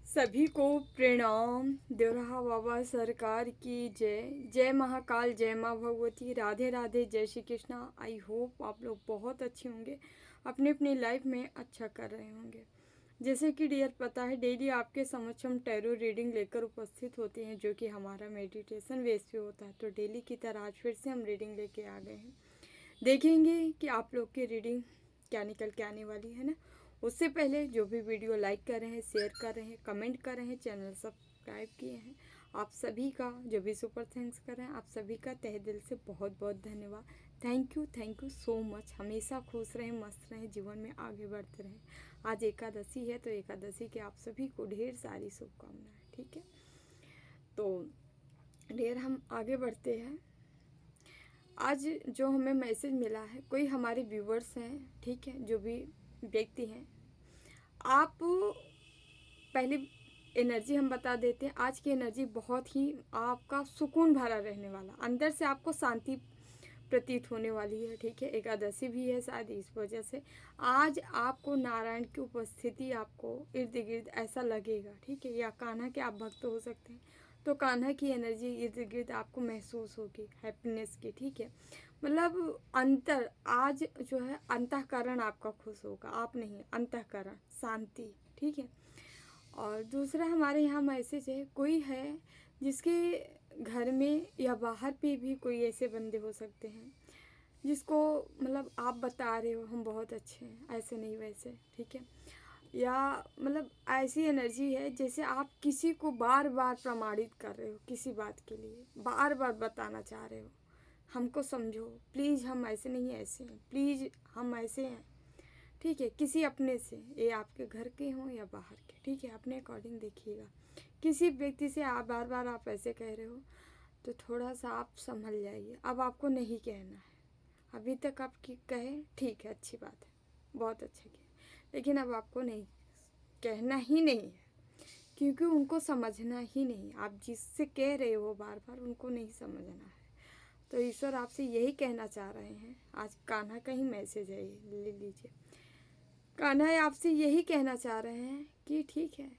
सभी को प्रणाम। देवराहा बाबा सरकार की जय। जय महाकाल, जय माँ भगवती, राधे राधे, जय श्री कृष्णा। आई होप आप लोग बहुत अच्छे होंगे, अपनी अपनी लाइफ में अच्छा कर रहे होंगे। जैसे कि डियर पता है, डेली आपके समक्ष हम टैरो रीडिंग लेकर उपस्थित होते हैं, जो कि हमारा मेडिटेशन बेस पे होता है। तो डेली की तरह आज फिर से हम रीडिंग लेके आ गए हैं। देखेंगे कि आप लोग की रीडिंग क्या निकल के आने वाली है ना। उससे पहले जो भी वीडियो लाइक कर रहे हैं, शेयर कर रहे हैं, कमेंट कर रहे हैं, चैनल सब्सक्राइब किए हैं, आप सभी का, जो भी सुपर थैंक्स कर रहे हैं, आप सभी का तहे दिल से बहुत बहुत धन्यवाद। Thank you so much. हमेशा खुश रहें, मस्त रहें, जीवन में आगे बढ़ते रहें। आज एकादशी है, तो एकादशी के आप सभी को ढेर सारी शुभकामनाएं। ठीक है, तो ढेर हम आगे बढ़ते हैं। आज जो हमें मैसेज मिला है, कोई हमारे व्यूवर्स हैं, ठीक है, जो भी व्यक्ति हैं, आप पहले एनर्जी हम बता देते हैं। आज की एनर्जी बहुत ही आपका सुकून भरा रहने वाला, अंदर से आपको शांति प्रतीत होने वाली है। ठीक है, एकादशी भी है शायद, इस वजह से आज आपको नारायण की उपस्थिति आपको इर्द गिर्द ऐसा लगेगा। ठीक है, या कान्हा के आप भक्त हो सकते हैं, तो कान्हा की एनर्जी इर्द गिर्द आपको महसूस होगी, हैप्पीनेस की। ठीक है, मतलब अंतर आज जो है अंतःकरण आपका खुश होगा, आप नहीं, अंतःकरण शांति। ठीक है, और दूसरा हमारे यहाँ मैसेज है, कोई है जिसके घर में या बाहर पे भी कोई ऐसे बंदे हो सकते हैं जिसको मतलब आप बता रहे हो हम बहुत अच्छे हैं, ऐसे नहीं वैसे। ठीक है, या मतलब ऐसी एनर्जी है जैसे आप किसी को बार बार प्रमाणित कर रहे हो, किसी बात के लिए बार बार बताना चाह रहे हो, हमको समझो प्लीज़, हम ऐसे नहीं ऐसे हैं, प्लीज़ हम ऐसे हैं। ठीक है, किसी अपने से, ये आपके घर के हों या बाहर के। ठीक है, अपने अकॉर्डिंग देखिएगा। किसी व्यक्ति से आप बार बार आप ऐसे कह रहे हो, तो थोड़ा सा आप संभल जाइए। अब आपको नहीं कहना है। अभी तक आप कहे, ठीक है, अच्छी बात है, बहुत अच्छा किया, लेकिन अब आपको नहीं कहना ही नहीं है, क्योंकि उनको समझना ही नहीं। आप जिससे कह रहे हो बार बार, उनको नहीं समझना है। तो ईश्वर आपसे यही कहना चाह रहे हैं। आज कान्हा का ही मैसेज है, ये ले लीजिए। कान्हा आपसे यही कहना चाह रहे हैं कि ठीक है,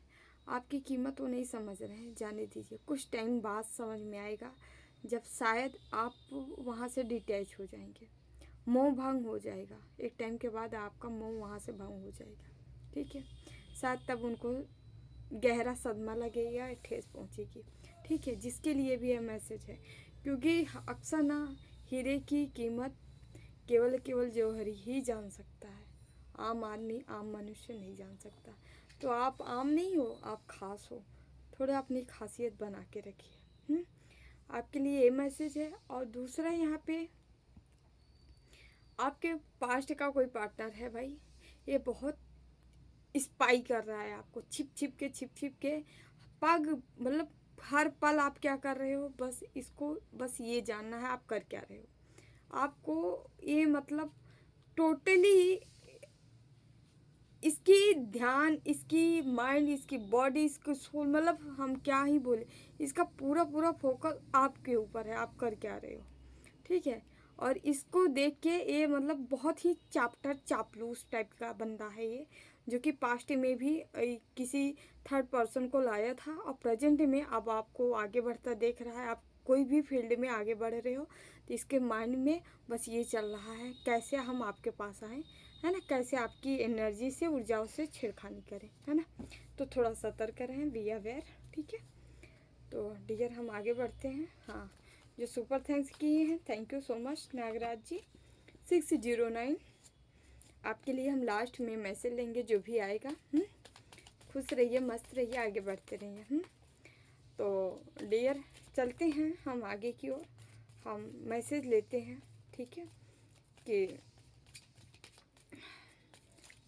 आपकी कीमत वो नहीं समझ रहे हैं, जाने दीजिए। कुछ टाइम बाद समझ में आएगा, जब शायद आप वहाँ से डिटैच हो जाएंगे, मोह भंग हो जाएगा। एक टाइम के बाद आपका मोह वहाँ से भंग हो जाएगा। ठीक है, शायद तब उनको गहरा सदमा लगेगा, ठेस पहुँचेगी। ठीक है, जिसके लिए भी यह मैसेज है, क्योंकि अक्सर ना हीरे की कीमत केवल जौहरी ही जान सकता है, आम आदमी, आम मनुष्य नहीं जान सकता। तो आप आम नहीं हो, आप खास हो। थोड़ा अपनी खासियत बना के रखिए। आपके लिए ये मैसेज है। और दूसरा, यहाँ पे आपके पास्ट का कोई पार्टनर है भाई, ये बहुत स्पाई कर रहा है आपको, छिप छिप के पग, मतलब हर पल आप क्या कर रहे हो, बस इसको बस ये जानना है आप कर क्या रहे हो। आपको ये मतलब टोटली इसकी ध्यान, इसकी माइंड, इसकी बॉडी, इसकी सोल, मतलब हम क्या ही बोले, इसका पूरा पूरा फोकस आपके ऊपर है, आप कर क्या रहे हो। ठीक है, और इसको देख के ये मतलब बहुत ही चापलूस टाइप का बंदा है ये, जो कि पास्ट में भी किसी थर्ड पर्सन को लाया था, और प्रेजेंट में अब आपको आगे बढ़ता देख रहा है। आप कोई भी फील्ड में आगे बढ़ रहे हो, तो इसके माइंड में बस ये चल रहा है, कैसे हम आपके पास आएँ, है ना, कैसे आपकी एनर्जी से, ऊर्जाओं से छेड़खानी करें, है ना। तो थोड़ा सतर्क रहें, बी अवेयर। ठीक है, तो डियर हम आगे बढ़ते हैं। हाँ, जो सुपर थैंक्स किए हैं, thank you so much Nagaraj ji. 609, आपके लिए हम लास्ट में मैसेज लेंगे, जो भी आएगा। खुश रहिए, मस्त रहिए, आगे बढ़ते रहिए। तो डियर चलते हैं हम आगे की ओर, हम मैसेज लेते हैं। ठीक है, कि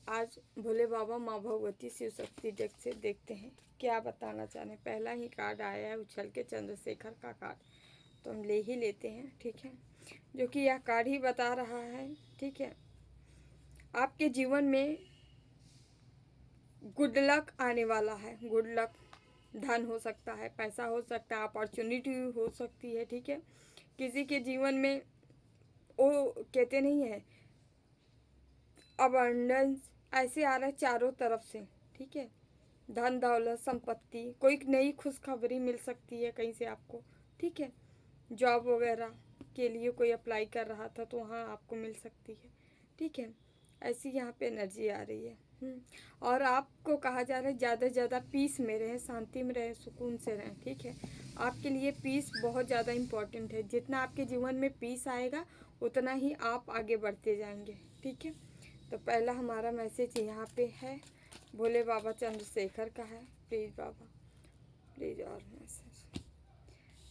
आज भोले बाबा, माँ भगवती, शिव शक्ति डेक से देखते हैं क्या बताना चाह रहे हैं। पहला ही कार्ड आया है, उछल के चंद्रशेखर का कार्ड, तो हम ले ही लेते हैं। ठीक है, जो कि यह कार्ड ही बता रहा है, ठीक है, आपके जीवन में गुड लक आने वाला है। गुड लक, धन हो सकता है, पैसा हो सकता है, अपॉर्चुनिटी हो सकती है। ठीक है, किसी के जीवन में वो कहते नहीं है अबंडेंस, ऐसे आ रहा है चारों तरफ से। ठीक है, धन दौलत संपत्ति, कोई नई खुशखबरी मिल सकती है कहीं से आपको, ठीक है। जॉब वगैरह के लिए कोई अप्लाई कर रहा था तो वहाँ आपको मिल सकती है, ठीक है। ऐसी यहाँ पे एनर्जी आ रही है। और आपको कहा जा रहा है ज़्यादा से ज़्यादा पीस में रहें, शांति में रहें, सुकून से रहें, ठीक है। आपके लिए पीस बहुत ज़्यादा इम्पॉर्टेंट है। जितना आपके जीवन में पीस आएगा उतना ही आप आगे बढ़ते जाएंगे, ठीक है। तो पहला हमारा मैसेज यहाँ पे है, भोले बाबा चंद्रशेखर का है, प्लीज़ बाबा प्लीज़। और मैसेज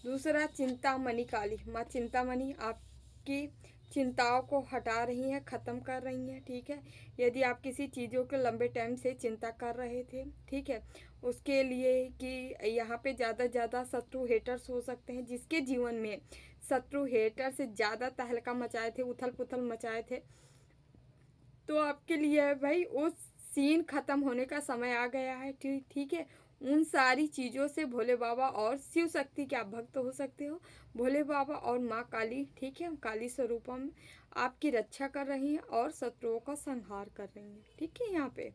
दूसरा, चिंतामणि काली माँ चिंतामणि आपकी चिंताओं को हटा रही हैं, ख़त्म कर रही हैं, ठीक है। यदि आप किसी चीज़ों के लंबे टाइम से चिंता कर रहे थे, ठीक है, उसके लिए कि यहाँ पे ज़्यादा से ज़्यादा शत्रु हेटर्स हो सकते हैं, जिसके जीवन में शत्रु हेटर से ज़्यादा तहलका मचाए थे, उथल पुथल मचाए थे, तो आपके लिए है भाई वो सीन ख़त्म होने का समय आ गया है, ठीक है। उन सारी चीज़ों से भोले बाबा और शिव शक्ति के आप भक्त हो सकते हो, भोले बाबा और माँ काली, ठीक है, काली स्वरूपम आपकी रक्षा कर रही हैं और शत्रुओं का संहार कर रही हैं, ठीक है यहाँ पे,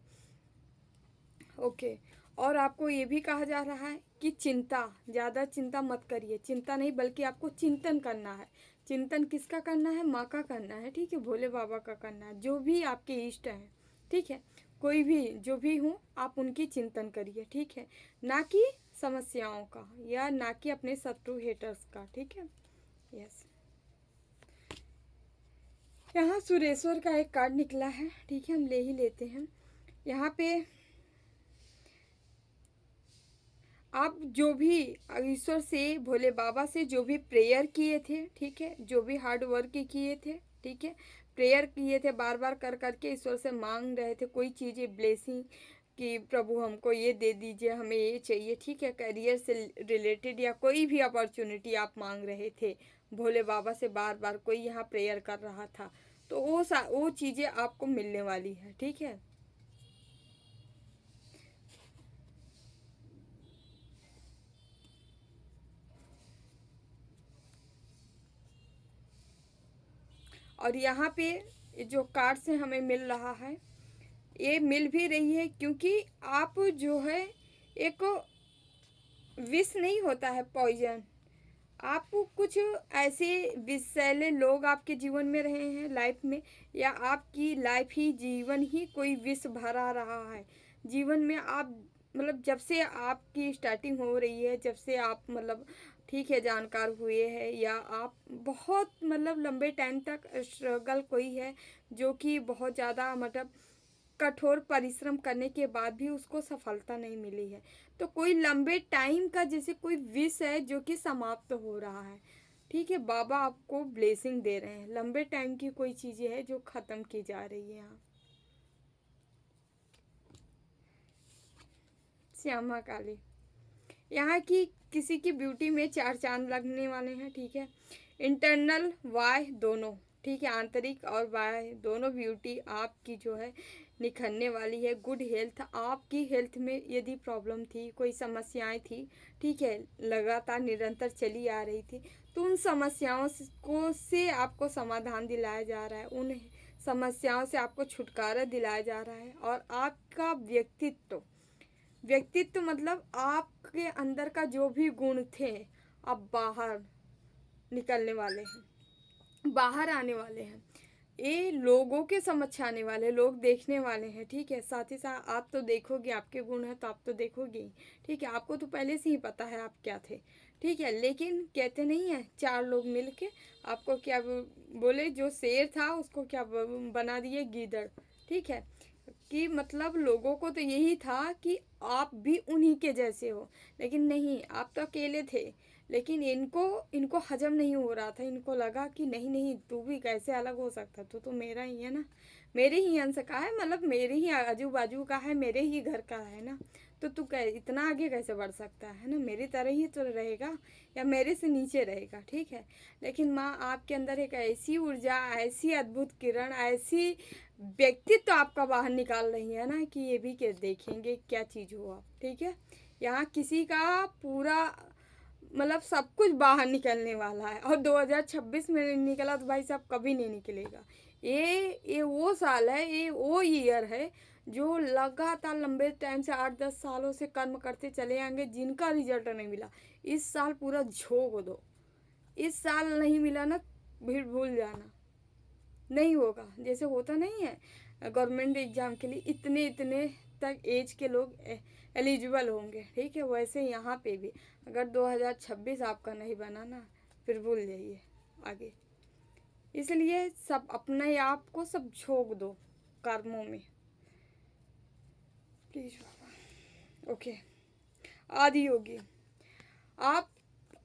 ओके। और आपको ये भी कहा जा रहा है कि ज़्यादा चिंता मत करिए, चिंता नहीं बल्कि आपको चिंतन करना है। चिंतन किसका करना है? माँ का करना है, ठीक है, भोले बाबा का करना है, जो भी आपके इष्ट हैं, ठीक है, कोई भी जो भी हो आप उनकी चिंतन करिए, ठीक है, ना कि समस्याओं का या ना कि अपने शत्रु हेटर्स का, ठीक है। यस, यहाँ सुरेश्वर का एक कार्ड निकला है, ठीक है, हम ले ही लेते हैं। यहाँ पे आप जो भी ईश्वर से, भोले बाबा से जो भी प्रेयर किए थे, ठीक है, जो भी हार्ड वर्क किए थे, ठीक है, प्रेयर किए थे, बार बार कर करके ईश्वर से मांग रहे थे कोई चीज़ें, ब्लेसिंग कि प्रभु हमको ये दे दीजिए, हमें ये चाहिए, ठीक है, करियर से रिलेटेड या कोई भी अपॉर्चुनिटी आप मांग रहे थे भोले बाबा से, बार बार कोई यहाँ प्रेयर कर रहा था, तो वो चीज़ें आपको मिलने वाली है, ठीक है। और यहाँ पे जो कार्ड से हमें मिल रहा है, ये मिल भी रही है क्योंकि आप जो है एक विष नहीं होता है पॉइजन, आप कुछ ऐसे विषैले लोग आपके जीवन में रहे हैं लाइफ में, या आपकी लाइफ ही जीवन ही कोई विष भरा रहा है जीवन में। आप मतलब जब से आपकी स्टार्टिंग हो रही है, जब से आप मतलब ठीक है जानकार हुए हैं, या आप बहुत मतलब लंबे टाइम तक स्ट्रगल कोई है जो कि बहुत ज़्यादा मतलब कठोर परिश्रम करने के बाद भी उसको सफलता नहीं मिली है, तो कोई लंबे टाइम का जैसे कोई विश है जो कि समाप्त हो रहा है, ठीक है, बाबा आपको ब्लेसिंग दे रहे हैं, लंबे टाइम की कोई चीज़ें है जो ख़त्म की जा रही है यहाँ। श्यामा काली, यहाँ की किसी की ब्यूटी में चार चांद लगने वाले हैं, ठीक है, इंटरनल वाय दोनों, ठीक है, आंतरिक और वाय दोनों ब्यूटी आपकी जो है निखरने वाली है। गुड हेल्थ, आपकी हेल्थ में यदि प्रॉब्लम थी, कोई समस्याएं थी, ठीक है, लगातार निरंतर चली आ रही थी, तो उन समस्याओं से आपको समाधान दिलाया जा रहा है, उन समस्याओं से आपको छुटकारा दिलाया जा रहा है। और आपका व्यक्तित्व मतलब आपके अंदर का जो भी गुण थे अब बाहर निकलने वाले हैं, बाहर आने वाले हैं, ये लोगों के समक्ष आने वाले, लोग देखने वाले हैं, ठीक है। साथ ही साथ आप तो देखोगे, आपके गुण है तो आप तो देखोगे ही, ठीक है, आपको तो पहले से ही पता है आप क्या थे, ठीक है, लेकिन कहते नहीं है चार लोग मिल के आपको क्या बोले, जो शेर था उसको क्या बना दिए गीदड़, ठीक है, कि मतलब लोगों को तो यही था कि आप भी उन्हीं के जैसे हो, लेकिन नहीं, आप तो अकेले थे, लेकिन इनको हजम नहीं हो रहा था, इनको लगा कि नहीं नहीं तू भी कैसे अलग हो सकता, तू तो मेरा ही है ना, मेरे ही अंश का है, मतलब मेरे ही आजू बाजू का है, मेरे ही घर का है ना, तो तू इतना आगे कैसे बढ़ सकता है ना, मेरी तरह ही तो रहेगा या मेरे से नीचे रहेगा, ठीक है। लेकिन माँ आपके अंदर एक ऐसी ऊर्जा, ऐसी अद्भुत किरण, ऐसी व्यक्तित्व आपका बाहर निकाल रही है ना कि ये भी क्या देखेंगे क्या चीज़ हो आप, ठीक है। यहाँ किसी का पूरा मतलब सब कुछ बाहर निकलने वाला है, और 2026 में नहीं निकला तो भाई साहब कभी नहीं निकलेगा, ये वो साल है, ये वो ईयर है जो लगातार लंबे टाइम से 8-10 सालों से कर्म करते चले आएंगे, जिनका रिजल्ट नहीं मिला। इस साल पूरा झोंक दो, इस साल नहीं मिला ना, भीड़ भूल जाना, नहीं होगा। जैसे होता नहीं है गवर्नमेंट एग्जाम के लिए इतने इतने तक एज के लोग एलिजिबल होंगे, ठीक है, वैसे यहाँ पे भी अगर 2026 आपका नहीं बना ना, फिर भूल जाइए आगे। इसलिए सब अपने आप को सब झोंक दो कर्मों में, प्लीज बाबा। ओके, आदि योगी, आप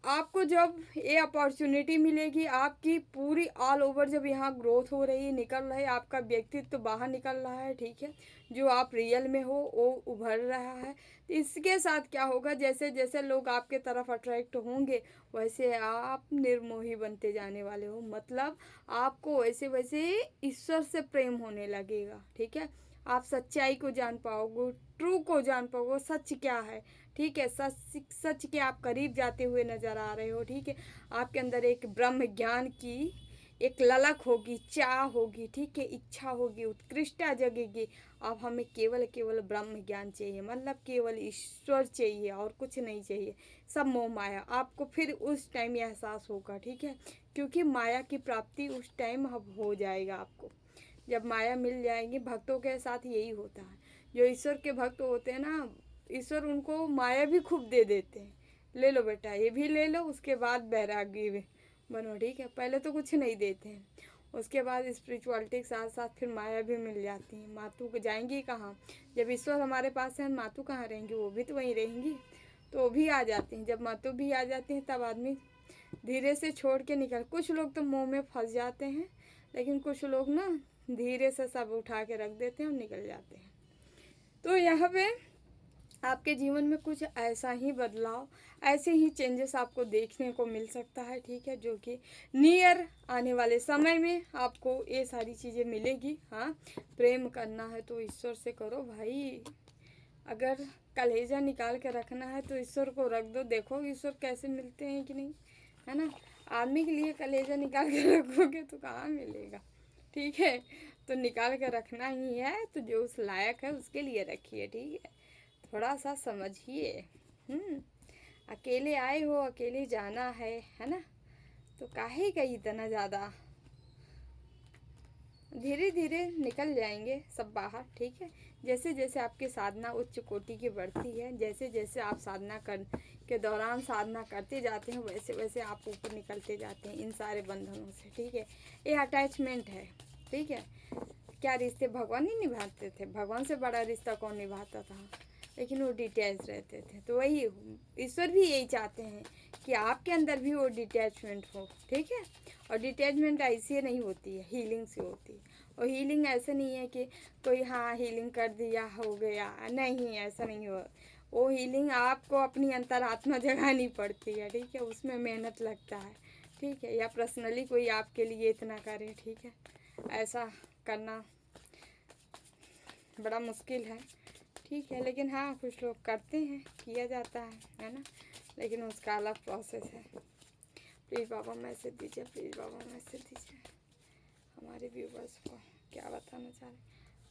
आपको जब ये अपॉर्चुनिटी मिलेगी, आपकी पूरी ऑल ओवर जब यहाँ ग्रोथ हो रही है, निकल रहा है, आपका व्यक्तित्व तो बाहर निकल रहा है, ठीक है, जो आप रियल में हो वो उभर रहा है। तो इसके साथ क्या होगा, जैसे जैसे लोग आपके तरफ अट्रैक्ट होंगे वैसे आप निर्मोही बनते जाने वाले हो। मतलब आपको वैसे वैसे ईश्वर से प्रेम होने लगेगा, ठीक है। आप सच्चाई को जान पाओगे, ट्रू को जान पाओगे, सच क्या है, ठीक है। सच के आप करीब जाते हुए नजर आ रहे हो, ठीक है। आपके अंदर एक ब्रह्म ज्ञान की एक ललक होगी, चाह होगी, ठीक है, इच्छा होगी, उत्कृष्टता जगेगी। अब हमें केवल केवल ब्रह्म ज्ञान चाहिए, मतलब केवल ईश्वर चाहिए और कुछ नहीं चाहिए, सब मोह माया। आपको फिर उस टाइम एहसास होगा, ठीक है, क्योंकि माया की प्राप्ति उस टाइम अब हो जाएगा आपको, जब माया मिल जाएगी। भक्तों के साथ यही होता है, जो ईश्वर के भक्त होते हैं ना, ईश्वर उनको माया भी खूब दे देते हैं, ले लो बेटा ये भी ले लो, उसके बाद बैरागी बनो, ठीक है। पहले तो कुछ नहीं देते हैं, उसके बाद स्पिरिचुअलिटी के साथ साथ फिर माया भी मिल जाती है। मातू को जाएंगी कहाँ, जब ईश्वर हमारे पास है, मातू कहाँ रहेंगी, वो भी तो वहीं रहेंगी, तो वो भी आ जाती हैं। जब मातू भी आ जाती हैं तब आदमी धीरे से छोड़ के निकल। कुछ लोग तो मुँह में फंस जाते हैं, लेकिन कुछ लोग ना धीरे से सब उठा के रख देते हैं और निकल जाते हैं। तो यहाँ पे आपके जीवन में कुछ ऐसा ही बदलाव, ऐसे ही चेंजेस आपको देखने को मिल सकता है, ठीक है, जो कि नियर आने वाले समय में आपको ये सारी चीज़ें मिलेगी। हाँ, प्रेम करना है तो ईश्वर से करो भाई, अगर कलेजा निकाल के रखना है तो ईश्वर को रख दो, देखो ईश्वर कैसे मिलते हैं कि नहीं, है ना। आदमी के लिए कलेजा निकाल के रखोगे तो कहाँ मिलेगा, ठीक है। तो निकाल के रखना ही है तो जो उस लायक है उसके लिए रखिए, ठीक है। थोड़ा सा समझिए। अकेले आए हो, अकेले जाना है ना, तो काहे का इतना ज़्यादा, धीरे धीरे निकल जाएंगे सब बाहर, ठीक है। जैसे जैसे आपकी साधना उच्च कोटि की बढ़ती है, जैसे जैसे आप साधना कर के दौरान साधना करते जाते हैं, वैसे वैसे आप ऊपर निकलते जाते हैं इन सारे बंधनों से, ठीक है। ये अटैचमेंट है, ठीक है। क्या रिश्ते भगवान ही निभाते थे, भगवान से बड़ा रिश्ता कौन निभाता था, लेकिन वो डिटैच रहते थे। तो वही ईश्वर भी यही चाहते हैं कि आपके अंदर भी वो डिटैचमेंट हो, ठीक है। और डिटैचमेंट ऐसी नहीं होती है, हीलिंग से होती है। और हीलिंग ऐसे नहीं है कि कोई हाँ हीलिंग कर दिया हो गया, नहीं, ऐसा नहीं हो। वो हीलिंग आपको अपनी अंतरात्मा जगानी पड़ती है, ठीक है, उसमें मेहनत लगता है, ठीक है। या पर्सनली कोई आपके लिए इतना करे, ठीक है, ऐसा करना बड़ा मुश्किल है, ठीक है। लेकिन हाँ, कुछ लोग करते हैं, किया जाता है ना, लेकिन उसका अलग प्रोसेस है। प्लीज़ बाबा मैसेज दीजिए, प्लीज़ बाबा मैसेज दीजिए, हमारे व्यूवर्स को क्या बताना चाह रहे,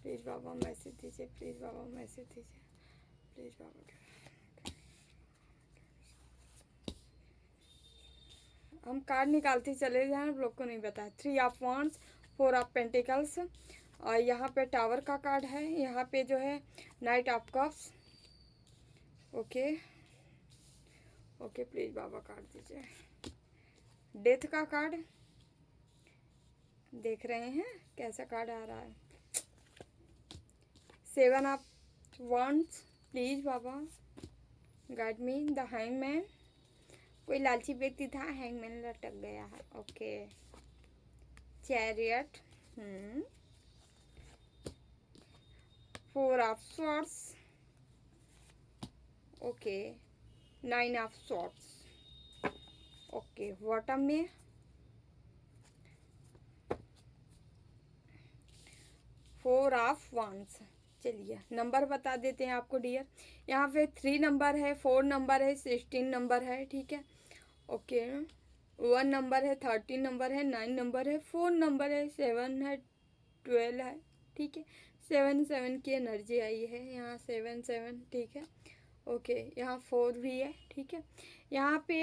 प्लीज़ बाबा मैसेज दीजिए, प्लीज़ बाबा मैसेज दीजिए, प्लीज़ बाबा। हम कार्ड निकालते चले जाएं, आप लोग को नहीं बताया। 3 ऑफ वांड्स, 4 ऑफ पेंटिकल्स, और यहाँ पे टावर का कार्ड है, यहाँ पे जो है night of cups. Okay okay, please Baba card दीजिए। डेथ का कार्ड देख रहे हैं कैसा कार्ड आ रहा है। 7 of wands, please Baba guide me. The hangman, कोई लालची व्यक्ति था, हैंगमैन लटक गया है। Okay, chariot, 4 of swords, okay, 9 of swords, okay, bottom में 4 ऑफ वांड्स। चलिए नंबर बता देते हैं आपको डियर, यहाँ पे 3 नंबर है, 4 नंबर है, 16 नंबर है, ठीक है। ओके, 1 नंबर है, 13 नंबर है, 9 नंबर है, 4 नंबर है, 7 है, 12 है, ठीक है। 7 की एनर्जी आई है यहाँ, 7, ठीक है। ओके, यहाँ 4 भी है, ठीक है। यहाँ पे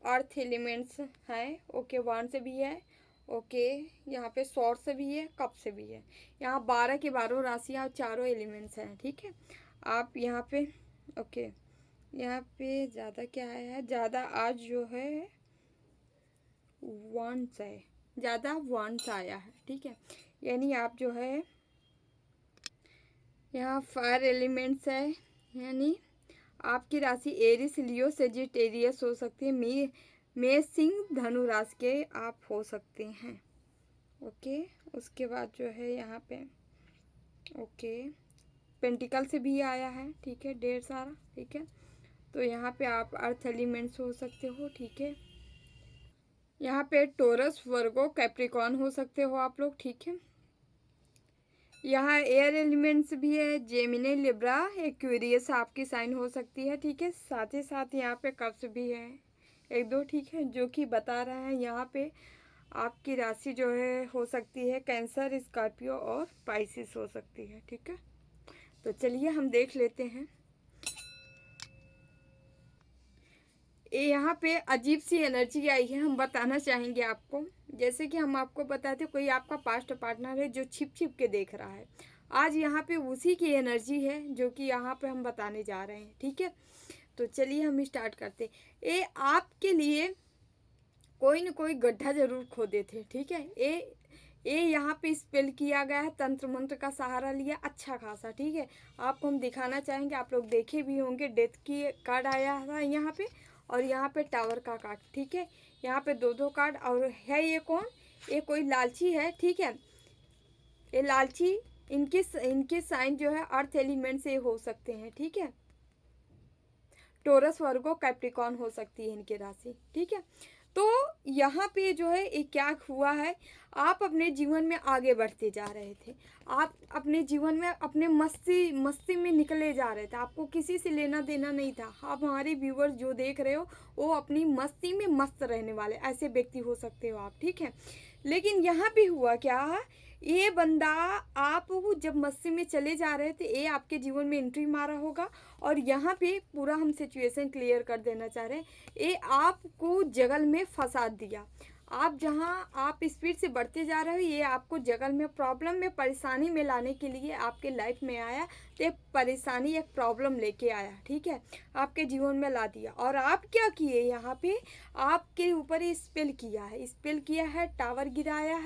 अर्थ एलिमेंट्स हैं, ओके, 1 से भी है, ओके। यहाँ पे सौर से भी है, कप से भी है। यहाँ 12 की 12 राशियाँ और चारों एलिमेंट्स हैं, ठीक है। आप यहाँ पे ओके, यहाँ पे ज़्यादा क्या है, ज़्यादा आज जो है वंस है, ज़्यादा वंस आया है, ठीक है। यानी आप जो है यहाँ फायर एलिमेंट्स है, यानी आपकी राशि एरिस, लियो, सेजिटेरियस हो सकती है। मेष, सिंह, धनु राशि के आप हो सकते हैं, ओके। उसके बाद जो है यहाँ पे ओके, पेंटिकल से भी आया है, ठीक है, ढेर सारा, ठीक है। तो यहाँ पे आप अर्थ एलिमेंट्स हो सकते हो, ठीक है। यहाँ पे टोरस, वर्गो, कैप्रिकॉन हो सकते हो आप लोग, ठीक है। यहाँ एयर एलिमेंट्स भी है, जेमिनी, लिब्रा, एक्वेरियस आपकी साइन हो सकती है, ठीक है। साथ ही साथ यहाँ पे कप्स भी है 1-2, ठीक है, जो कि बता रहा है यहाँ पे आपकी राशि जो है हो सकती है कैंसर, स्कॉर्पियो और पाइसिस हो सकती है, ठीक है। तो चलिए हम देख लेते हैं। ये यहाँ पे अजीब सी एनर्जी आई है, हम बताना चाहेंगे आपको। जैसे कि हम आपको बताते, कोई आपका पास्ट पार्टनर है जो छिप छिप के देख रहा है, आज यहाँ पे उसी की एनर्जी है जो कि यहाँ पे हम बताने जा रहे हैं, ठीक है। तो चलिए हम स्टार्ट करते। ये आपके लिए कोई न कोई गड्ढा जरूर खोदे थे, ठीक है। ये यहाँ पे स्पेल किया गया है, तंत्र मंत्र का सहारा लिया अच्छा खासा, ठीक है। आपको हम दिखाना चाहेंगे, आप लोग देखे भी होंगे, डेथ की कार्ड आया था यहाँ पे, और यहाँ पे टावर का कार्ड, ठीक है। यहाँ पे 2-2 कार्ड, और है ये कौन, ये कोई लालची है, ठीक है। ये लालची, इनके साइन जो है अर्थ एलिमेंट से हो सकते हैं, ठीक है। टोरस, वर्गो, कैप्रिकॉन हो सकती है इनकी राशि, ठीक है। तो यहाँ पे जो है ये क्या हुआ है, आप अपने जीवन में आगे बढ़ते जा रहे थे, आप अपने जीवन में अपने मस्ती में निकले जा रहे थे, आपको किसी से लेना देना नहीं था। आप हमारे व्यूवर्स जो देख रहे हो वो अपनी मस्ती में मस्त रहने वाले ऐसे व्यक्ति हो सकते हो आप, ठीक है। लेकिन यहाँ पे हुआ क्या, ये बंदा आप जब मस्ती में चले जा रहे थे, ये आपके जीवन में एंट्री मारा होगा, और यहाँ पे पूरा हम सिचुएशन क्लियर कर देना चाह रहे हैं। ये आपको जगल में फंसा दिया। आप जहाँ आप स्पीड से बढ़ते जा रहे हो, ये आपको जगल में, प्रॉब्लम में, परेशानी में लाने के लिए आपके लाइफ में आया। तो एक परेशानी, एक प्रॉब्लम लेके आया, ठीक है, आपके जीवन में ला दिया। और आप क्या किए, यहाँ पे आपके ऊपर ये स्पेल किया है, टावर गिराया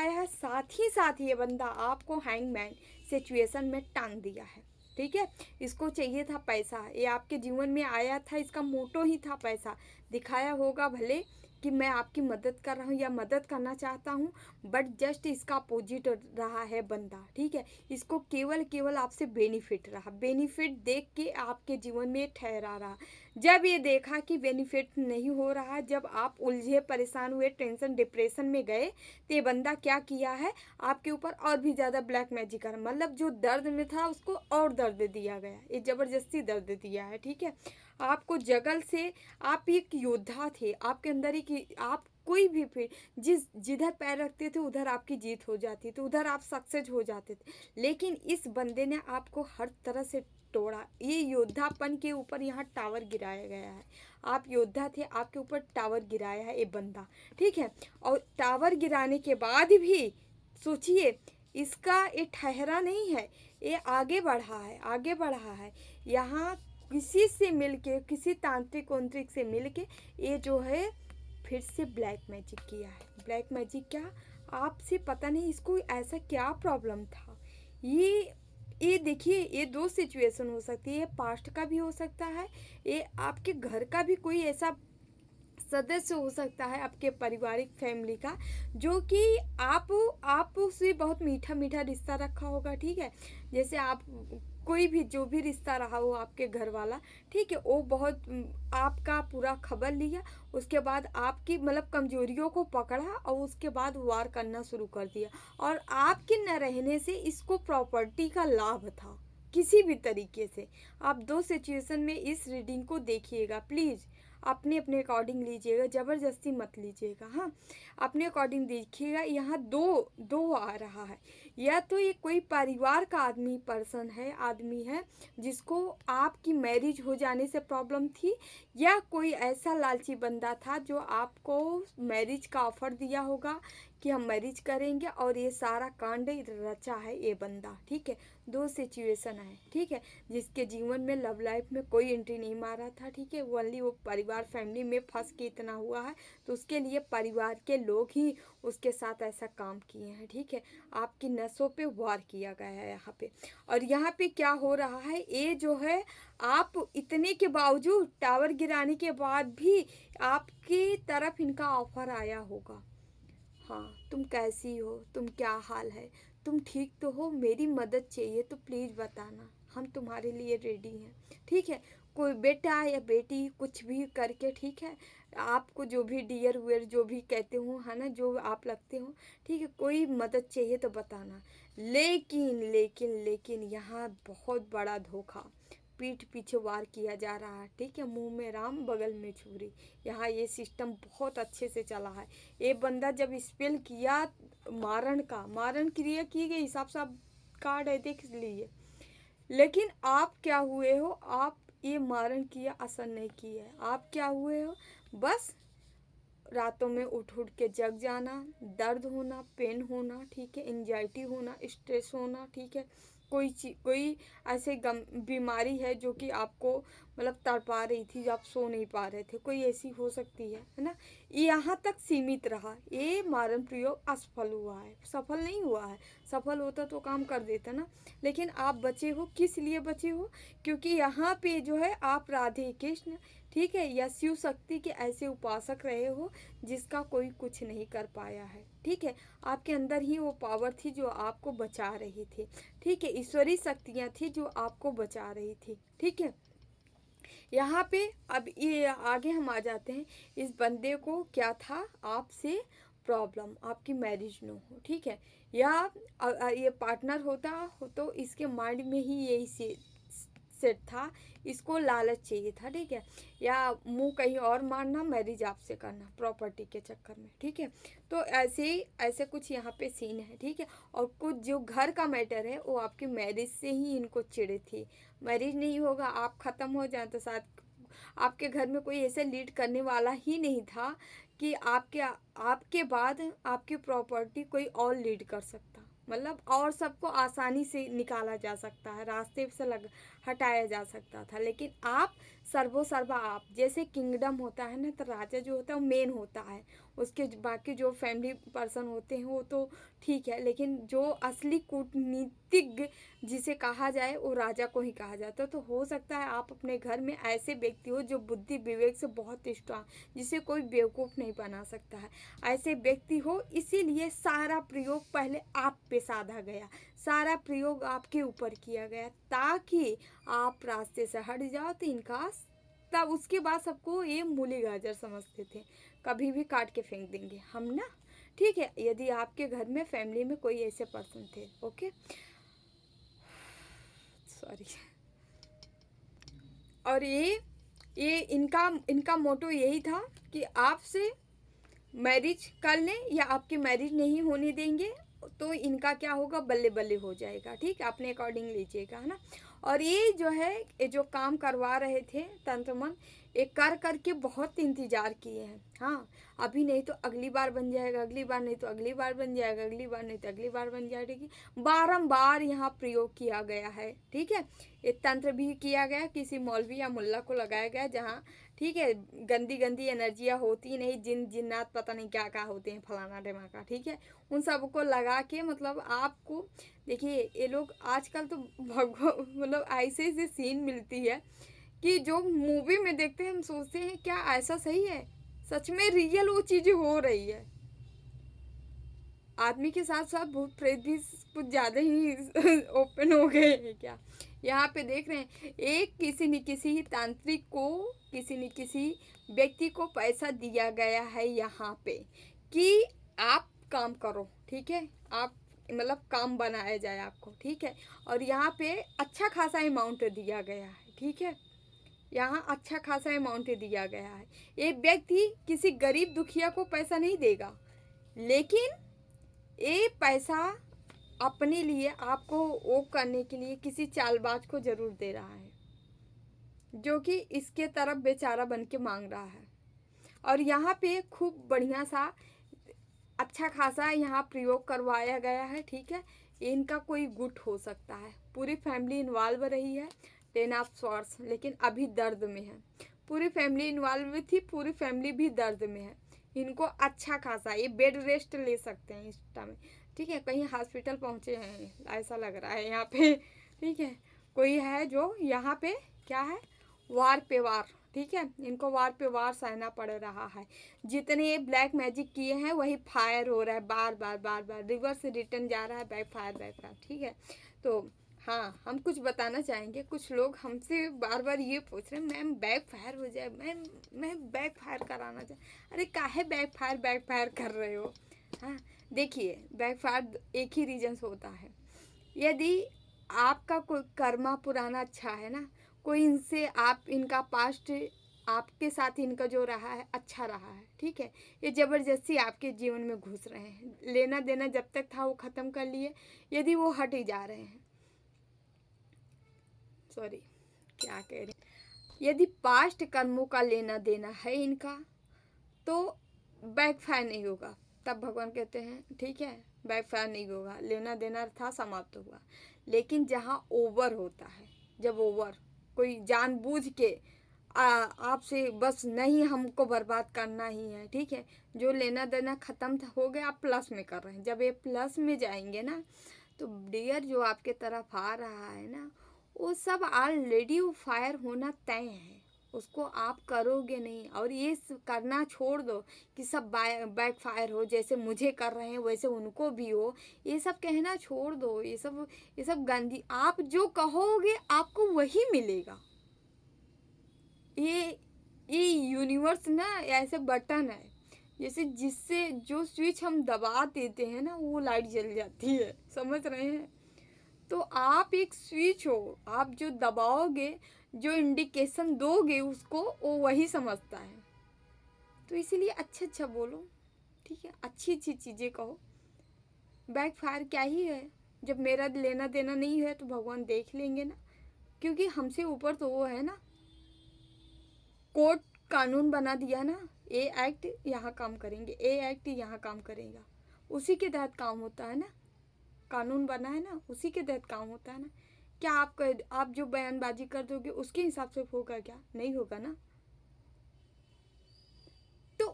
है, साथ ही साथ ये बंदा आपको हैंगमैन सिचुएशन में टांग दिया है, ठीक है। इसको चाहिए था पैसा, ये आपके जीवन में आया था, इसका मोटो ही था पैसा। दिखाया होगा भले कि मैं आपकी मदद कर रहा हूँ या मदद करना चाहता हूँ, बट जस्ट इसका अपोजिट रहा है बंदा, ठीक है। इसको केवल आपसे बेनिफिट रहा, बेनिफिट देख के आपके जीवन में ठहरा रहा। जब ये देखा कि बेनिफिट नहीं हो रहा, जब आप उलझे, परेशान हुए, टेंशन, डिप्रेशन में गए, तो ये बंदा क्या किया है, आपके ऊपर और भी ज़्यादा ब्लैक मैजिक कर, मतलब जो दर्द में था उसको और दर्द दिया गया, ये ज़बरदस्ती दर्द दिया है, ठीक है। आपको जगल से, आप एक योद्धा थे, आपके अंदर एक, आप कोई भी फिर जिधर पैर रखते थे उधर आपकी जीत हो जाती थी, उधर आप सक्सेस हो जाते थे। लेकिन इस बंदे ने आपको हर तरह से तोड़ा। ये योद्धापन के ऊपर यहाँ टावर गिराया गया है। आप योद्धा थे, आपके ऊपर टावर गिराया है ये बंदा, ठीक है। और टावर गिराने के बाद भी सोचिए, इसका ये ठहरा नहीं है, ये आगे बढ़ा है। यहाँ किसी से मिलके, किसी तांत्रिक वांत्रिक से मिलके ये जो है फिर से ब्लैक मैजिक किया है। ब्लैक मैजिक क्या, आपसे पता नहीं इसको ऐसा क्या प्रॉब्लम था। ये देखिए, ये 2 सिचुएशन हो सकती है, पास्ट का भी हो सकता है, ये आपके घर का भी कोई ऐसा सदस्य हो सकता है, आपके पारिवारिक फैमिली का, जो कि आप उससे बहुत मीठा रिश्ता रखा होगा, ठीक है। जैसे आप कोई भी जो भी रिश्ता रहा हो आपके घर वाला, ठीक है, वो बहुत आपका पूरा खबर लिया, उसके बाद आपकी मतलब कमजोरियों को पकड़ा और उसके बाद वार करना शुरू कर दिया। और आपके न रहने से इसको प्रॉपर्टी का लाभ था किसी भी तरीके से। आप 2 सिचुएशन में इस रीडिंग को देखिएगा प्लीज़। अपने अपने अकॉर्डिंग लीजिएगा, ज़बरदस्ती मत लीजिएगा। हाँ, अपने अकॉर्डिंग देखिएगा। यहाँ दो दो आ रहा है, या तो ये कोई परिवार का आदमी है जिसको आपकी मैरिज हो जाने से प्रॉब्लम थी, या कोई ऐसा लालची बंदा था जो आपको मैरिज का ऑफर दिया होगा कि हम मैरिज करेंगे, और ये सारा कांड रचा है ये बंदा। ठीक है, दो सिचुएशन है। ठीक है, जिसके जीवन में लव लाइफ में कोई एंट्री नहीं मारा था। ठीक है, ओनली वो परिवार फैमिली में फंस के इतना हुआ है, तो उसके लिए परिवार के लोग ही उसके साथ ऐसा काम किए हैं। ठीक है, आपकी नसों पे वार किया गया है यहाँ पे। और यहाँ पे क्या हो रहा है, ये जो है आप इतने के बावजूद, टावर गिराने के बाद भी आपकी तरफ इनका ऑफर आया होगा। हाँ, तुम कैसी हो, तुम क्या हाल है, तुम ठीक तो हो, मेरी मदद चाहिए तो प्लीज़ बताना, हम तुम्हारे लिए रेडी हैं। ठीक है, कोई बेटा या बेटी कुछ भी करके, ठीक है, आपको जो भी डियर वियर जो भी कहते हो, है ना, जो आप लगते हो, ठीक है, कोई मदद चाहिए तो बताना। लेकिन लेकिन लेकिन यहाँ बहुत बड़ा धोखा, पीठ पीछे वार किया जा रहा है। ठीक है, मुंह में राम बगल में छुरी, यहाँ ये सिस्टम बहुत अच्छे से चला है। ये बंदा जब स्पेल किया मारण क्रिया की गई, हिसाब साहब कार्ड है, देख लीजिए। लेकिन आप क्या हुए हो, आप ये मारण किया असर नहीं किया है। आप क्या हुए हो, बस रातों में उठ उठ के जग जाना, दर्द होना, पेन होना, ठीक है, एंजाइटी होना, स्ट्रेस होना। ठीक है, कोई ऐसे बीमारी है जो कि आपको मतलब तड़पा रही थी, जो आप सो नहीं पा रहे थे, कोई ऐसी हो सकती है ना। यहाँ तक सीमित रहा, ये मारण प्रयोग असफल हुआ है, सफल नहीं हुआ है। सफल होता तो काम कर देता ना। लेकिन आप बचे हो, किस लिए बचे हो, क्योंकि यहाँ पे जो है आप राधे कृष्ण, ठीक है, या शिव शक्ति के ऐसे उपासक रहे हो जिसका कोई कुछ नहीं कर पाया है। ठीक है, आपके अंदर ही वो पावर थी जो आपको बचा रही थी। ठीक है, ईश्वरीय शक्तियाँ थी जो आपको बचा रही थी। ठीक है, यहाँ पे अब ये आगे हम आ जाते हैं। इस बंदे को क्या था, आपसे प्रॉब्लम, आपकी मैरिज न हो। ठीक है, या ये पार्टनर होता हो तो इसके माइंड में ही यही सेट था, इसको लालच चाहिए था। ठीक है, या मुंह कहीं और मारना, मैरिज आपसे करना प्रॉपर्टी के चक्कर में। ठीक है, तो ऐसे ही ऐसे कुछ यहाँ पे सीन है। ठीक है, और कुछ जो घर का मैटर है वो आपकी मैरिज से ही इनको चिढ़ थी। मैरिज नहीं होगा, आप ख़त्म हो जाए तो शायद आपके घर में कोई ऐसे लीड करने वाला ही नहीं था कि आपके बाद आपकी प्रॉपर्टी कोई और लीड कर सकता, मतलब और सबको आसानी से निकाला जा सकता है, रास्ते से हटाया जा सकता था। लेकिन आप सर्वोसर्वा, आप जैसे किंगडम होता है ना, तो राजा जो होता है वो मेन होता है, उसके बाकी जो फैमिली पर्सन होते हैं वो तो ठीक है, लेकिन जो असली कूटनीतिज्ञ जिसे कहा जाए वो राजा को ही कहा जाता है। तो हो सकता है आप अपने घर में ऐसे व्यक्ति हो जो बुद्धि विवेक से बहुत स्ट्रांग, जिसे कोई बेवकूफ़ नहीं बना सकता है, ऐसे व्यक्ति हो, इसीलिए सारा प्रयोग पहले आप पे साधा गया, सारा प्रयोग आपके ऊपर किया गया ताकि आप रास्ते से हट जाओ। तो इनका तब उसके बाद सबको ये मूली गाजर समझते थे, कभी भी काट के फेंक देंगे हम ना। ठीक है, यदि आपके घर में फैमिली में कोई ऐसे पर्सन थे, ओके, सॉरी। और ये इनका मोटो यही था कि आपसे मैरिज कर लें या आपकी मैरिज नहीं होने देंगे, तो इनका क्या होगा, बल्ले बल्ले हो जाएगा। ठीक है, अपने अकॉर्डिंग लीजिएगा, है ना। और ये जो है, ये जो काम करवा रहे थे तंत्र मन, ये कर करके बहुत इंतज़ार किए हैं। हाँ, अभी नहीं तो अगली बार बन जाएगा, अगली बार नहीं तो अगली बार बन जाएगा, अगली बार नहीं तो अगली बार बन जाएगी। बारंबार यहाँ प्रयोग किया गया है। ठीक है, ये तंत्र भी किया गया, किसी मौलवी या मुल्ला को लगाया गया, जहाँ ठीक है गंदी गंदी एनर्जियाँ होती नहीं, जिन्नात पता नहीं क्या क्या होते हैं, फलाना ढिमाका। ठीक है, उन सबको लगा के मतलब आपको, देखिए ये लोग आजकल तो मतलब ऐसे ऐसे सीन मिलती है कि जो मूवी में देखते हैं हम सोचते हैं क्या ऐसा सही है, सच में रियल वो चीज़ें हो रही है। आदमी के साथ साथ भूत प्रेत भी कुछ ज़्यादा ही ओपन हो गए हैं क्या। यहाँ पे देख रहे हैं, एक किसी न किसी तांत्रिक को, किसी न किसी व्यक्ति को पैसा दिया गया है यहाँ पे कि आप काम करो। ठीक है, आप मतलब काम बनाया जाए आपको। ठीक है, और यहाँ पे अच्छा खासा अमाउंट दिया गया है। ठीक है, यहाँ अच्छा खासा अमाउंट दिया गया है। एक व्यक्ति किसी गरीब दुखिया को पैसा नहीं देगा, लेकिन ये पैसा अपने लिए, आपको वो करने के लिए किसी चालबाज को ज़रूर दे रहा है, जो कि इसके तरफ बेचारा बन के मांग रहा है। और यहाँ पे खूब बढ़िया सा अच्छा खासा यहाँ प्रयोग करवाया गया है, ठीक है। इनका कोई गुट हो सकता है, पूरी फैमिली इन्वॉल्व रही है, 10 ऑफ स्वॉर्ड्स, लेकिन अभी दर्द में है। पूरी फैमिली इन्वॉल्व थी, पूरी फैमिली भी दर्द में है। इनको अच्छा खासा ये बेड रेस्ट ले सकते हैं इस टाइम, ठीक है। कहीं हॉस्पिटल पहुँचे हैं ऐसा लग रहा है यहाँ पे, ठीक है। कोई है जो यहाँ पे क्या है, वार पे वार, ठीक है। इनको वार पे वार सहना पड़ रहा है। जितने ये ब्लैक मैजिक किए हैं वही फायर हो रहा है, बार बार बार बार रिवर्स रिटर्न जा रहा है, बैक फायर, ठीक है। तो हाँ, हम कुछ बताना चाहेंगे। कुछ लोग हमसे बार बार ये पूछ रहे हैं, मैम बैक फायर हो जाए, मैं बैक फायर कराना चाह। अरे काहे बैक फायर कर रहे हो? हाँ, देखिए बैक फायर एक ही रीजन से होता है। यदि आपका कोई कर्मा पुराना अच्छा है ना, कोई इनसे आप इनका पास्ट आपके साथ इनका जो रहा है अच्छा रहा है, ठीक है। ये ज़बरदस्ती आपके जीवन में घुस रहे हैं, लेना देना जब तक था वो ख़त्म कर लिए, यदि वो हट ही जा रहे हैं, सॉरी क्या कह रहे हैं, यदि पास्ट कर्मों का लेना देना है इनका, तो बैकफायर नहीं होगा। तब भगवान कहते हैं ठीक है, बैकफायर नहीं होगा, लेना देना था समाप्त हुआ। लेकिन जहाँ ओवर होता है, जब ओवर कोई जानबूझ के आपसे बस नहीं हमको बर्बाद करना ही है, ठीक है, जो लेना देना ख़त्म हो गया, आप प्लस में कर रहे हैं। जब ये प्लस में जाएंगे ना, तो डियर जो आपके तरफ आ रहा है ना, वो सब ऑलरेडी वो फायर होना तय है, उसको आप करोगे नहीं। और ये करना छोड़ दो कि सब बैक फायर हो, जैसे मुझे कर रहे हैं वैसे उनको भी हो, ये सब कहना छोड़ दो। ये सब गंदी, आप जो कहोगे आपको वही मिलेगा। ये यूनिवर्स ना ऐसे बटन है, जैसे जिससे जो स्विच हम दबा देते हैं ना, वो लाइट जल जाती है, समझ रहे हैं। तो आप एक स्विच हो, आप जो दबाओगे, जो इंडिकेशन दोगे उसको, वो वही समझता है। तो इसीलिए अच्छा बोलो, ठीक है, अच्छी चीज़ें कहो। बैक फायर क्या ही है, जब मेरा लेना देना नहीं है तो भगवान देख लेंगे ना, क्योंकि हमसे ऊपर तो वो है ना। कोर्ट कानून बना दिया ना, ए एक्ट यहाँ काम करेंगे, ए एक्ट यहाँ काम करेगा, उसी के तहत काम होता है ना। कानून बना है ना, उसी के तहत काम होता है ना। क्या आप जो बयानबाजी कर दोगे उसके हिसाब से होगा क्या? नहीं होगा ना। तो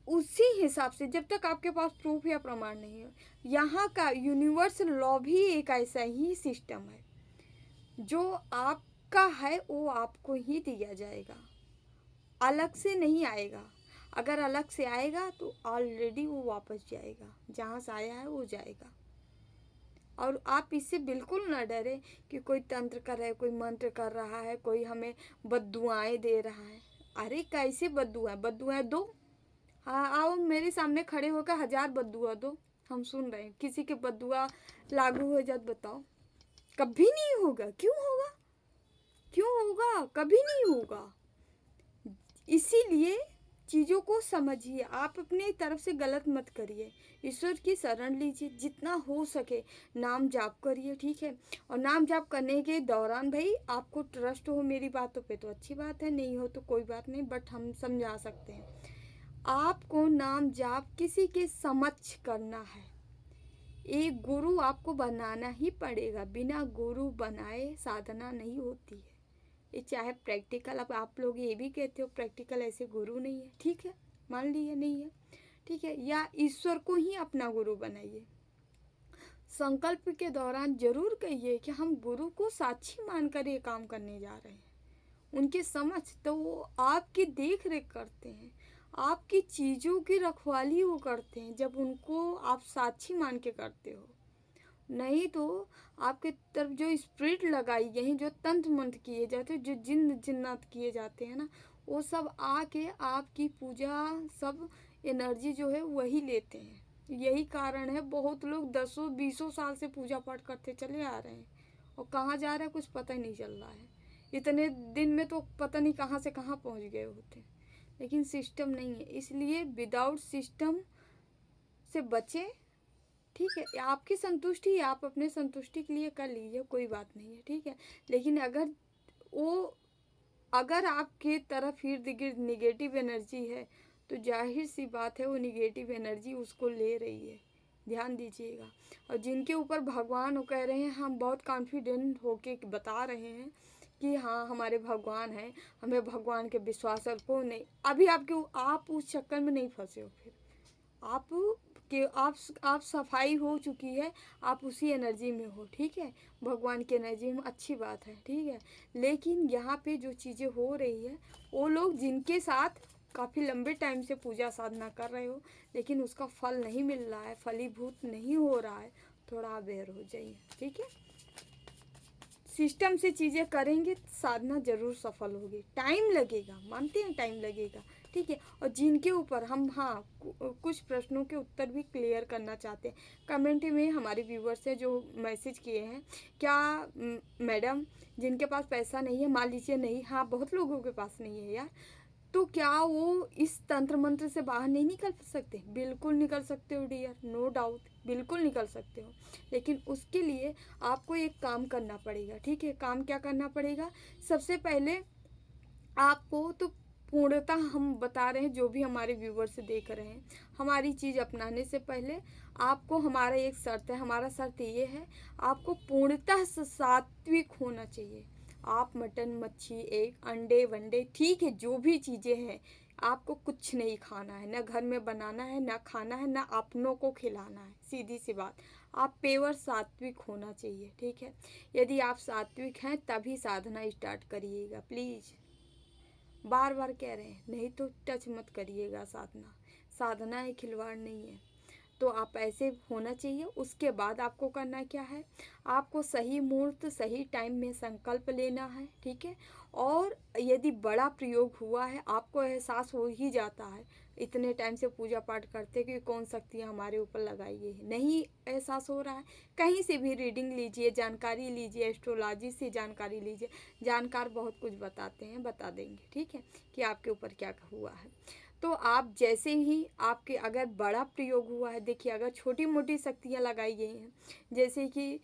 उसी हिसाब से जब तक आपके पास प्रूफ या प्रमाण नहीं है, यहाँ का यूनिवर्सल लॉ भी एक ऐसा ही सिस्टम है, जो आपका है वो आपको ही दिया जाएगा, अलग से नहीं आएगा। अगर अलग से आएगा तो ऑलरेडी वो वापस जाएगा, जहाँ से आया है वो जाएगा। और आप इससे बिल्कुल ना डरे कि कोई तंत्र कर रहा है, कोई मंत्र कर रहा है, कोई हमें बद्दुआएं दे रहा है। अरे कैसे बद्दुआएं दो, हाँ आओ मेरे सामने खड़े होकर 1000 बद्दुआ दो, हम सुन रहे हैं। किसी के बद्दुआ लागू हो जाए बताओ, कभी नहीं होगा। क्यों होगा? कभी नहीं होगा। इसीलिए चीज़ों को समझिए, आप अपने तरफ से गलत मत करिए, ईश्वर की शरण लीजिए, जितना हो सके नाम जाप करिए, ठीक है। और नाम जाप करने के दौरान भाई आपको ट्रस्ट हो मेरी बातों पे तो अच्छी बात है, नहीं हो तो कोई बात नहीं, बट हम समझा सकते हैं। आपको नाम जाप किसी के समक्ष करना है, एक गुरु आपको बनाना ही पड़ेगा, बिना गुरु बनाए साधना नहीं होती है। ये चाहे प्रैक्टिकल, अब आप लोग ये भी कहते हो प्रैक्टिकल ऐसे गुरु नहीं है, ठीक है, मान लिए नहीं है, ठीक है, या ईश्वर को ही अपना गुरु बनाइए। संकल्प के दौरान जरूर कहिए कि हम गुरु को साक्षी मानकर ये काम करने जा रहे हैं, उनके समझ, तो वो आपकी देख रेख करते हैं, आपकी चीज़ों की रखवाली वो करते हैं, जब उनको आप साक्षी मान के करते हो। नहीं तो आपके तरफ जो स्पिरिट लगाई गई, जो तंत्र मंत्र किए जाते हैं, जो जिन्नात किए जाते हैं ना, वो सब आके आपकी पूजा, सब एनर्जी जो है वही लेते हैं। यही कारण है बहुत लोग 10-20 साल से पूजा पाठ करते चले आ रहे हैं और कहाँ जा रहे हैं कुछ पता ही नहीं चल रहा है। इतने दिन में तो पता नहीं कहाँ से कहाँ पहुँच गए होते, लेकिन सिस्टम नहीं है। इसलिए विदाउट सिस्टम से बचे, ठीक है। आपकी संतुष्टि, आप अपने संतुष्टि के लिए कर लीजिए, कोई बात नहीं है, ठीक है। लेकिन अगर आपके तरफ इर्द गिर्द निगेटिव एनर्जी है तो जाहिर सी बात है वो निगेटिव एनर्जी उसको ले रही है, ध्यान दीजिएगा। और जिनके ऊपर भगवान वो कह रहे हैं, हम बहुत कॉन्फिडेंट होके बता रहे हैं कि हाँ हमारे भगवान हैं, हमें भगवान के विश्वास और को नहीं, अभी आप उस चक्कर में नहीं फंसे हो। फिर आप कि आप सफाई हो चुकी है, आप उसी एनर्जी में हो, ठीक है, भगवान की एनर्जी में, अच्छी बात है, ठीक है। लेकिन यहाँ पे जो चीज़ें हो रही है, वो लोग जिनके साथ काफ़ी लंबे टाइम से पूजा साधना कर रहे हो लेकिन उसका फल नहीं मिल रहा है, फलीभूत नहीं हो रहा है, थोड़ा अवेयर हो जाइए, ठीक है। सिस्टम से चीज़ें करेंगे साधना ज़रूर सफल होगी, टाइम लगेगा, मानते हैं टाइम लगेगा, ठीक है। और जिनके ऊपर हम कुछ प्रश्नों के उत्तर भी क्लियर करना चाहते हैं। कमेंट में हमारे व्यूवर्स हैं जो मैसेज किए हैं, क्या मैडम जिनके पास पैसा नहीं है, मान लीजिए नहीं, हाँ बहुत लोगों के पास नहीं है यार, तो क्या वो इस तंत्र मंत्र से बाहर नहीं निकल सकते? बिल्कुल निकल सकते हो डियर, नो डाउट, बिल्कुल निकल सकते हो। लेकिन उसके लिए आपको एक काम करना पड़ेगा, ठीक है। काम क्या करना पड़ेगा? सबसे पहले आपको तो पूर्णतः हम बता रहे हैं, जो भी हमारे व्यूवर्स देख रहे हैं, हमारी चीज़ अपनाने से पहले आपको, हमारा एक शर्त है, हमारा शर्त ये है, आपको पूर्णतः सात्विक होना चाहिए। आप मटन, मच्छी, एग, अंडे वंडे, ठीक है, जो भी चीज़ें हैं, आपको कुछ नहीं खाना है, ना घर में बनाना है, ना खाना है, ना अपनों को खिलाना है, सीधी सी बात। आप पेवर सात्विक होना चाहिए, ठीक है। यदि आप सात्विक हैं तभी साधना स्टार्ट करिएगा, प्लीज़, बार बार कह रहे हैं, नहीं तो टच मत करिएगा साधना। साधना है, खिलवाड़ नहीं है। तो आप ऐसे होना चाहिए। उसके बाद आपको करना क्या है, आपको सही मुहूर्त सही टाइम में संकल्प लेना है, ठीक है। और यदि बड़ा प्रयोग हुआ है, आपको एहसास हो ही जाता है इतने टाइम से पूजा पाठ करते कि कौन शक्तियाँ हमारे ऊपर लगाई गई है, नहीं एहसास हो रहा है, कहीं से भी रीडिंग लीजिए, जानकारी लीजिए, एस्ट्रोलॉजी से जानकारी लीजिए, जानकार बहुत कुछ बताते हैं, बता देंगे, ठीक है, कि आपके ऊपर क्या हुआ है। तो आप जैसे ही आपके अगर बड़ा प्रयोग हुआ है, देखिए अगर छोटी मोटी शक्तियाँ लगाई गई हैं, जैसे कि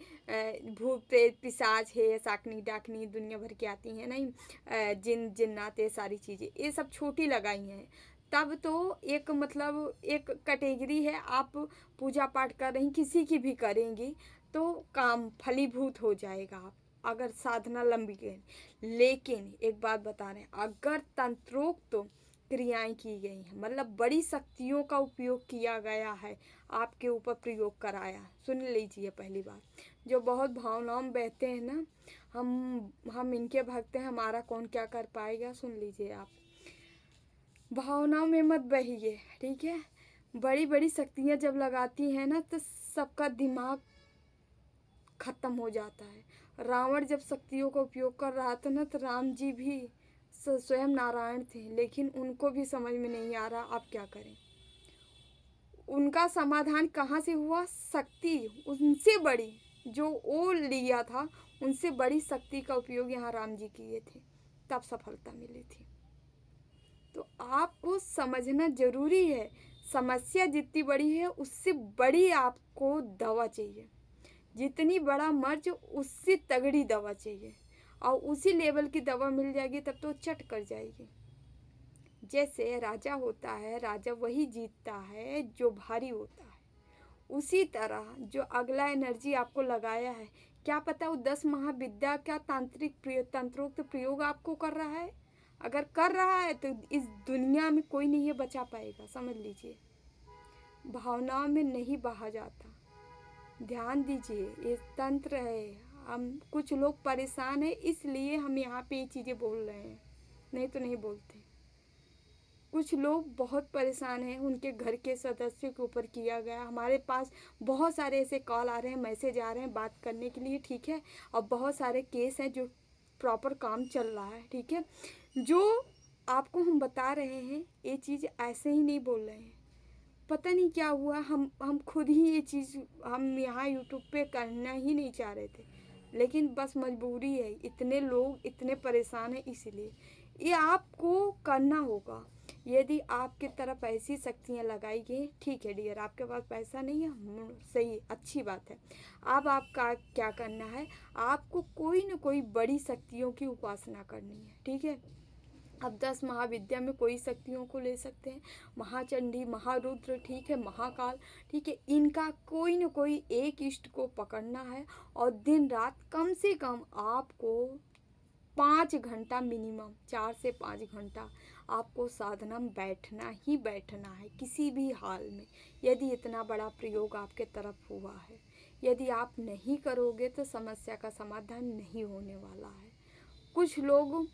भूत प्रेत पिशाच है, शाकनी डाकनी दुनिया भर की आती हैं, नहीं, जिन जिन्नात, ये सारी चीज़ें, ये सब छोटी लगाई हैं, तब तो एक मतलब एक कैटेगरी है, आप पूजा पाठ कर रही, किसी की भी करेंगी तो काम फलीभूत हो जाएगा, आप अगर साधना लंबी करें। लेकिन एक बात बता रहे हैं, अगर तंत्रोक्त क्रियाएं की गई हैं, मतलब बड़ी शक्तियों का उपयोग किया गया है, आपके ऊपर प्रयोग कराया, सुन लीजिए पहली बात, जो बहुत भावनाओं में बहते हैं ना, हम इनके भक्त हैं, हमारा कौन क्या कर पाएगा, सुन लीजिए आप, भावनाओं में मत बहिए, ठीक है। बड़ी बड़ी शक्तियाँ जब लगाती हैं ना तो सबका दिमाग खत्म हो जाता है। रावण जब शक्तियों का उपयोग कर रहा था ना, तो राम जी भी स्वयं नारायण थे, लेकिन उनको भी समझ में नहीं आ रहा आप क्या करें। उनका समाधान कहाँ से हुआ? शक्ति उनसे बड़ी जो वो लिया था, उनसे बड़ी शक्ति का उपयोग यहाँ राम जी किए थे, तब सफलता मिली थी। तो आपको समझना जरूरी है, समस्या जितनी बड़ी है उससे बड़ी आपको दवा चाहिए, जितनी बड़ा मर्ज उससे तगड़ी दवा चाहिए, और उसी लेवल की दवा मिल जाएगी तब तो चट कर जाएगी। जैसे राजा होता है, राजा वही जीतता है जो भारी होता है, उसी तरह जो अगला एनर्जी आपको लगाया है, क्या पता वो 10 महाविद्या का तंत्रोक्त प्रयोग आपको कर रहा है, अगर कर रहा है तो इस दुनिया में कोई नहीं ये बचा पाएगा, समझ लीजिए। भावनाओं में नहीं बहा जाता, ध्यान दीजिए, ये तंत्र है। हम कुछ लोग परेशान हैं, इसलिए हम यहाँ पे ये चीज़ें बोल रहे हैं, नहीं तो नहीं बोलते। कुछ लोग बहुत परेशान हैं, उनके घर के सदस्यों के ऊपर किया गया। हमारे पास बहुत सारे ऐसे कॉल आ रहे हैं, मैसेज आ रहे हैं बात करने के लिए, ठीक है, और बहुत सारे केस हैं जो प्रॉपर काम चल रहा है, ठीक है। जो आपको हम बता रहे हैं ये चीज़ ऐसे ही नहीं बोल रहे हैं, पता नहीं क्या हुआ, हम खुद ही ये चीज़ हम यहाँ यूट्यूब पे करना ही नहीं चाह रहे थे, लेकिन बस मजबूरी है, इतने लोग इतने परेशान हैं, इसलिए ये आपको करना होगा। यदि आपकी तरफ ऐसी शक्तियाँ लगाई गई, ठीक है डियर, आपके पास पैसा नहीं है, सही, अच्छी बात है। अब आपका क्या करना है, आपको कोई न कोई बड़ी शक्तियों की उपासना करनी है, ठीक है। अब 10 महाविद्या में कोई शक्तियों को ले सकते हैं, महाचंडी, महारुद्र, ठीक है, महाकाल, ठीक है, इनका कोई न कोई एक इष्ट को पकड़ना है और दिन रात कम से कम आपको 5 घंटा, मिनिमम 4 से 5 घंटा आपको साधना में बैठना ही बैठना है, किसी भी हाल में। यदि इतना बड़ा प्रयोग आपके तरफ हुआ है, यदि आप नहीं करोगे तो समस्या का समाधान नहीं होने वाला है। कुछ लोग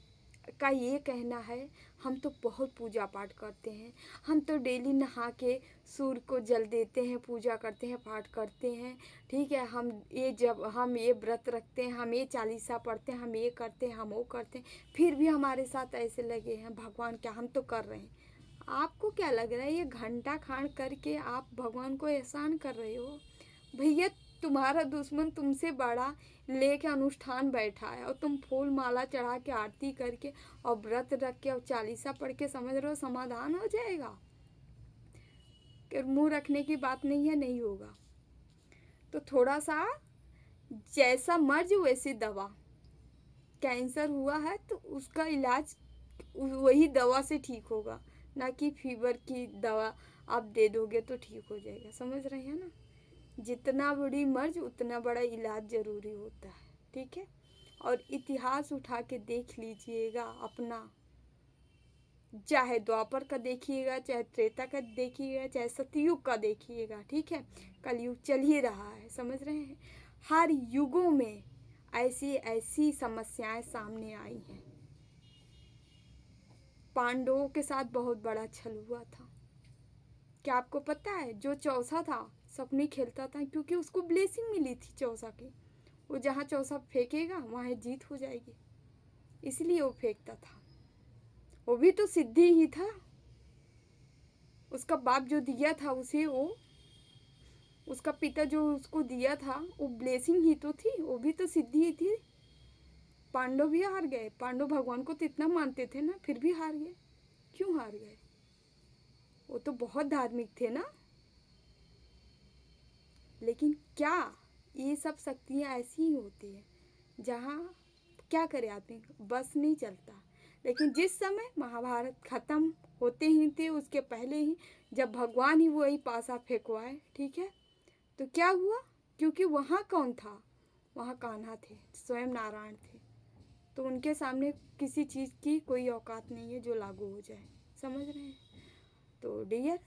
का ये कहना है, हम तो बहुत पूजा पाठ करते हैं, हम तो डेली नहा के सूर्य को जल देते हैं, पूजा करते हैं, पाठ करते हैं, ठीक है, हम ये व्रत रखते हैं, हम ये चालीसा पढ़ते हैं, हम ये करते हैं, हम वो करते हैं, फिर भी हमारे साथ ऐसे लगे हैं। भगवान क्या, हम तो कर रहे हैं। आपको क्या लग रहा है, ये घंटा खांड करके आप भगवान को एहसान कर रहे हो? भैया, तुम्हारा दुश्मन तुमसे बड़ा लेके अनुष्ठान बैठा है और तुम फूल माला चढ़ा के आरती करके और व्रत रख के और चालीसा पढ़ के समझ रहे हो समाधान हो जाएगा? मुंह रखने की बात नहीं है, नहीं होगा। तो थोड़ा सा, जैसा मर्ज वैसी दवा। कैंसर हुआ है तो उसका इलाज वही दवा से ठीक होगा, ना कि फीवर की दवा आप दे दोगे तो ठीक हो जाएगा। समझ रहे हैं ना? जितना बड़ी मर्ज उतना बड़ा इलाज ज़रूरी होता है, ठीक है। और इतिहास उठा के देख लीजिएगा अपना, चाहे द्वापर का देखिएगा, चाहे त्रेता का देखिएगा, चाहे सतयुग का देखिएगा, ठीक है। कलयुग चल ही रहा है, समझ रहे हैं। हर युगों में ऐसी ऐसी समस्याएं सामने आई हैं। पांडवों के साथ बहुत बड़ा छल हुआ था। क्या आपको पता है, जो चौसा था सपनी खेलता था क्योंकि उसको ब्लेसिंग मिली थी चौसा की। वो जहाँ चौसा फेंकेगा वहाँ जीत हो जाएगी, इसलिए वो फेंकता था। वो भी तो सिद्धि ही था, उसका बाप जो दिया था उसे, वो उसका पिता जो उसको दिया था वो ब्लेसिंग ही तो थी, वो भी तो सिद्धि ही थी। पांडव भी हार गए, पांडव भगवान को तो इतना मानते थे ना, फिर भी हार गए। क्यों हार गए? वो तो बहुत धार्मिक थे ना। लेकिन क्या ये सब शक्तियाँ ऐसी ही होती है जहाँ क्या करे आदमी, बस नहीं चलता। लेकिन जिस समय महाभारत खत्म होते ही थे, उसके पहले ही जब भगवान ही वही पासा फेंकवाए, ठीक है, तो क्या हुआ? क्योंकि वहाँ कौन था? वहाँ कान्हा थे, स्वयं नारायण थे। तो उनके सामने किसी चीज़ की कोई औकात नहीं है जो लागू हो जाए। समझ रहे हैं? तो डियर,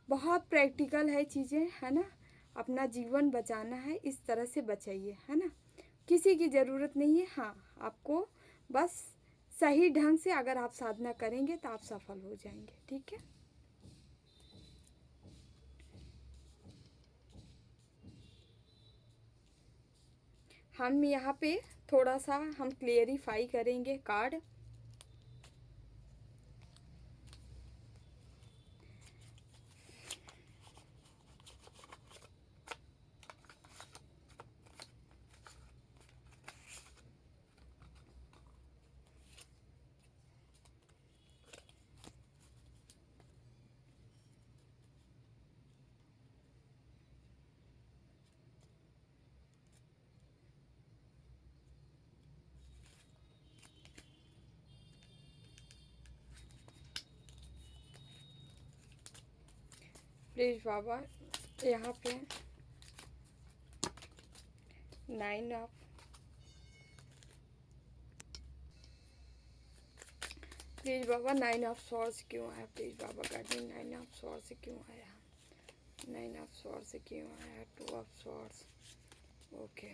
बहुत प्रैक्टिकल है चीज़ें, है ना। अपना जीवन बचाना है, इस तरह से बचाइए, है ना। किसी की ज़रूरत नहीं है। हाँ, आपको बस सही ढंग से अगर आप साधना करेंगे तो आप सफल हो जाएंगे, ठीक है। हम यहाँ पे थोड़ा सा हम क्लियरिफाई करेंगे कार्ड। प्लीज़ बाबा, यहाँ पे 9 of, please Baba 9 of swords क्यों आया? Please Baba guardian 9 of swords से क्यों आया? 9 ऑफ स्वॉर्ड्स से क्यों आया? 2 of swords, okay.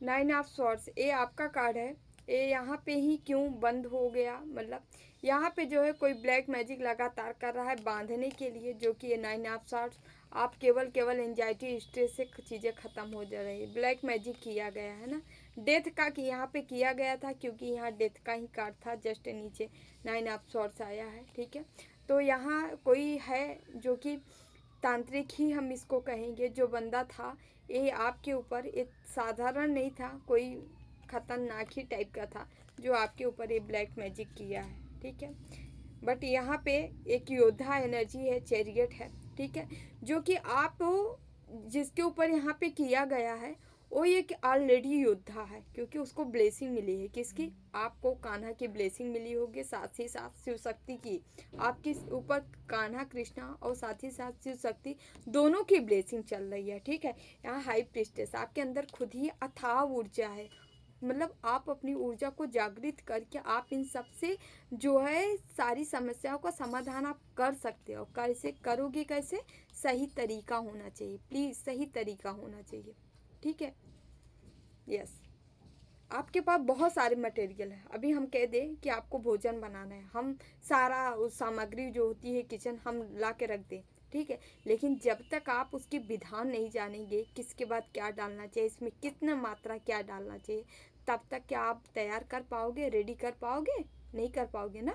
9 of swords, ये आपका कार्ड है। ये यहाँ पे ही क्यों बंद हो गया? मतलब यहाँ पे जो है कोई ब्लैक मैजिक लगातार कर रहा है बांधने के लिए, जो कि ये 9 ऑफ स्वॉर्ड्स, आप केवल एंजाइटी स्ट्रेस से चीज़ें ख़त्म हो जा रही है। ब्लैक मैजिक किया गया है ना, डेथ का कि यहाँ पे किया गया था, क्योंकि यहाँ डेथ का ही कार्ड था, जस्ट नीचे 9 ऑफ सॉर्ड्स आया है, ठीक है। तो यहाँ कोई है जो कि तांत्रिक ही हम इसको कहेंगे, जो बंदा था ये आपके ऊपर एक साधारण नहीं था, कोई खतरनाक ही टाइप का था जो आपके ऊपर ये ब्लैक मैजिक किया है, ठीक है। बट यहाँ पे एक योद्धा एनर्जी है, चैरियट है, ठीक है, जो कि आप जिसके ऊपर यहाँ पे किया गया है वो एक ऑलरेडी योद्धा है, क्योंकि उसको ब्लेसिंग मिली है। किसकी? आपको कान्हा की ब्लेसिंग मिली होगी, साथ ही साथ शिव शक्ति की। आपके ऊपर कान्हा कृष्णा और साथ ही साथ शिव शक्ति दोनों की ब्लेसिंग चल रही है, ठीक है। यहाँ हाई प्रीस्टेस, आपके अंदर खुद ही अथाह ऊर्जा है, मतलब आप अपनी ऊर्जा को जागृत करके आप इन सब से जो है सारी समस्याओं का समाधान आप कर सकते हो। कैसे करोगे? कैसे? सही तरीका होना चाहिए, प्लीज़ सही तरीका होना चाहिए, ठीक है। यस, आपके पास बहुत सारे मटेरियल है। अभी हम कह दें कि आपको भोजन बनाना है, हम सारा उस सामग्री जो होती है किचन हम ला के रख दें, ठीक है, लेकिन जब तक आप उसकी विधान नहीं जानेंगे, किसके बाद क्या डालना चाहिए, इसमें कितना मात्रा क्या डालना चाहिए, तब तक क्या आप तैयार कर पाओगे, रेडी कर पाओगे? नहीं कर पाओगे ना।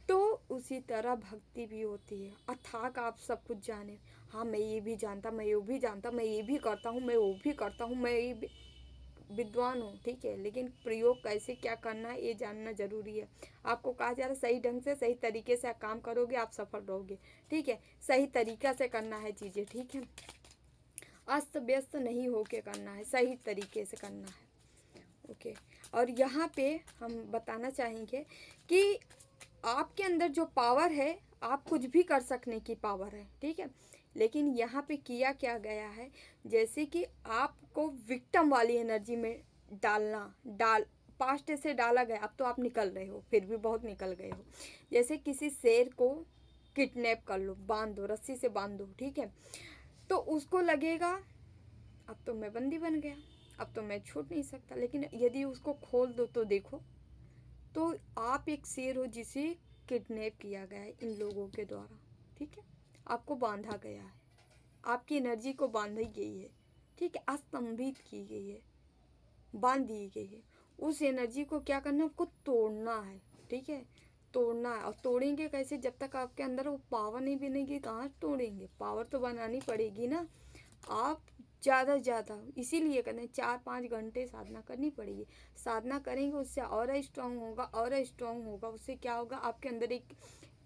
तो उसी तरह भक्ति भी होती है, अथाक आप सब कुछ जाने, हाँ मैं ये भी जानता, मैं वो भी जानता, मैं ये भी करता हूँ, मैं वो भी करता हूँ, मैं ये विद्वान हूँ, ठीक है, लेकिन प्रयोग कैसे क्या करना है ये जानना जरूरी है। आपको कहा जा रहा है सही ढंग से सही तरीके से आप काम करोगे आप सफल रहोगे, ठीक है। सही तरीका से करना है चीज़ें, ठीक है, अस्त व्यस्त नहीं होके करना है, सही तरीके से करना है, ओके। और यहाँ पे हम बताना चाहेंगे कि आपके अंदर जो पावर है, आप कुछ भी कर सकने की पावर है, ठीक है, लेकिन यहाँ पे किया क्या गया है, जैसे कि आपको विक्टिम वाली एनर्जी में पास्ट से डाला गया, अब तो आप निकल रहे हो, फिर भी बहुत निकल गए हो। जैसे किसी शेर को किडनैप कर लो, बांध दो, रस्सी से बांध दो, ठीक है, तो उसको लगेगा अब तो मैं बंदी बन गया, अब तो मैं छूट नहीं सकता। लेकिन यदि उसको खोल दो तो देखो, तो आप एक शेर हो जिसे किडनैप किया गया है इन लोगों के द्वारा, ठीक है, आपको बांधा गया है, आपकी एनर्जी को बांधी गई है, ठीक है, अस्तंभित की गई है, बांध दी गई है। उस एनर्जी को क्या करना, आपको तोड़ना है, ठीक है, तोड़ना है। और तोड़ेंगे कैसे? जब तक आपके अंदर वो पावर नहीं बनेगी कहाँ तोड़ेंगे? पावर तो बनानी पड़ेगी ना। आप ज़्यादा से ज़्यादा इसीलिए कहते हैं 4-5 घंटे साधना करनी पड़ेगी। साधना करेंगे उससे और स्ट्रांग होगा, और स्ट्रांग होगा, उससे क्या होगा, आपके अंदर एक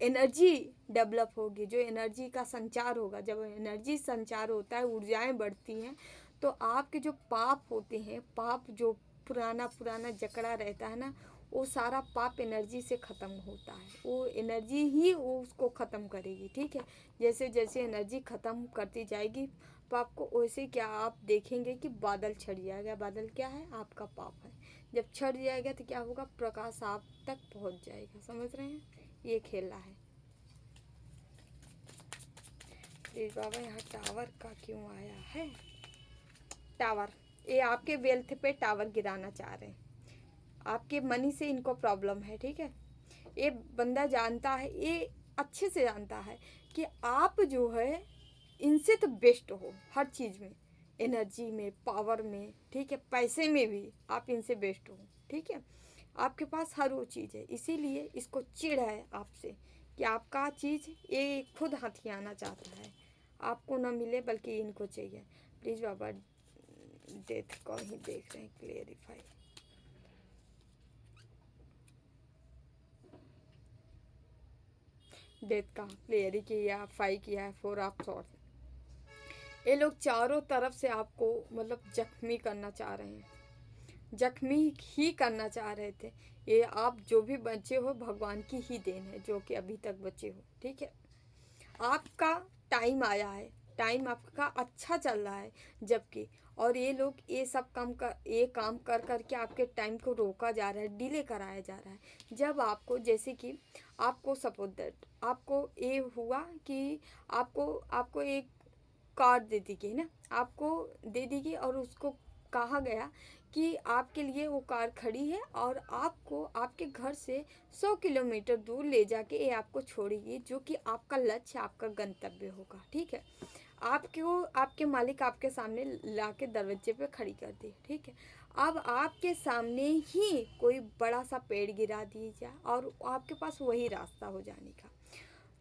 एनर्जी डेवलप होगी, जो एनर्जी का संचार होगा। जब एनर्जी संचार होता है, ऊर्जाएं बढ़ती हैं, तो आपके जो पाप होते हैं, पाप जो पुराना पुराना जकड़ा रहता है ना, वो सारा पाप एनर्जी से ख़त्म होता है, वो एनर्जी ही वो उसको ख़त्म करेगी, ठीक है। जैसे जैसे एनर्जी ख़त्म करती जाएगी पाप को, वैसे क्या आप देखेंगे कि बादल छट जाएगा। बादल क्या है? आपका पाप है। जब छट जाएगा तो क्या होगा? प्रकाश आप तक पहुंच जाएगा। समझ रहे हैं? ये खेला है। प्लीज बाबा यहाँ टावर का क्यों आया है? टावर, ये आपके वेल्थ पे टावर गिराना चाह रहे हैं, आपके मनी से इनको प्रॉब्लम है, ठीक है। ये बंदा जानता है, ये अच्छे से जानता है कि आप जो है इनसे तो बेस्ट हो हर चीज़ में, एनर्जी में, पावर में, ठीक है, पैसे में भी आप इनसे बेस्ट हो, ठीक है। आपके पास हर वो चीज़ है, इसीलिए इसको चिढ़ है आपसे कि आपका चीज़ ये खुद हथियाना चाहता है, आपको ना मिले बल्कि इनको चाहिए। प्लीज़ बाबा डेथ को ही देख रहे हैं, क्लियरिफाई। डेथ का क्लियर किया, 5 किया है, 4 ऑफ सॉर्ड्स। ये लोग चारों तरफ से आपको मतलब जख्मी करना चाह रहे हैं, जख्मी ही करना चाह रहे थे। ये आप जो भी बचे हो भगवान की ही देन है, जो कि अभी तक बचे हो, ठीक है। आपका टाइम आया है, टाइम आपका अच्छा चल रहा है जबकि, और ये लोग ये काम कर करके आपके टाइम को रोका जा रहा है, डिले कराया जा रहा है। जब आपको जैसे कि आपको सपोज दैट आपको ये हुआ कि आपको एक कार दे दी गई ना, आपको दे दी गई और उसको कहा गया कि आपके लिए वो कार खड़ी है और आपको आपके घर से 100 किलोमीटर दूर ले जाके ये आपको छोड़ेगी, जो कि आपका लक्ष्य, आपका गंतव्य होगा, ठीक है। आपको आपके मालिक आपके सामने ला के दरवाजे पे खड़ी कर दी, ठीक है। अब आपके सामने ही कोई बड़ा सा पेड़ गिरा दिया जाए और आपके पास वही रास्ता हो जाने का,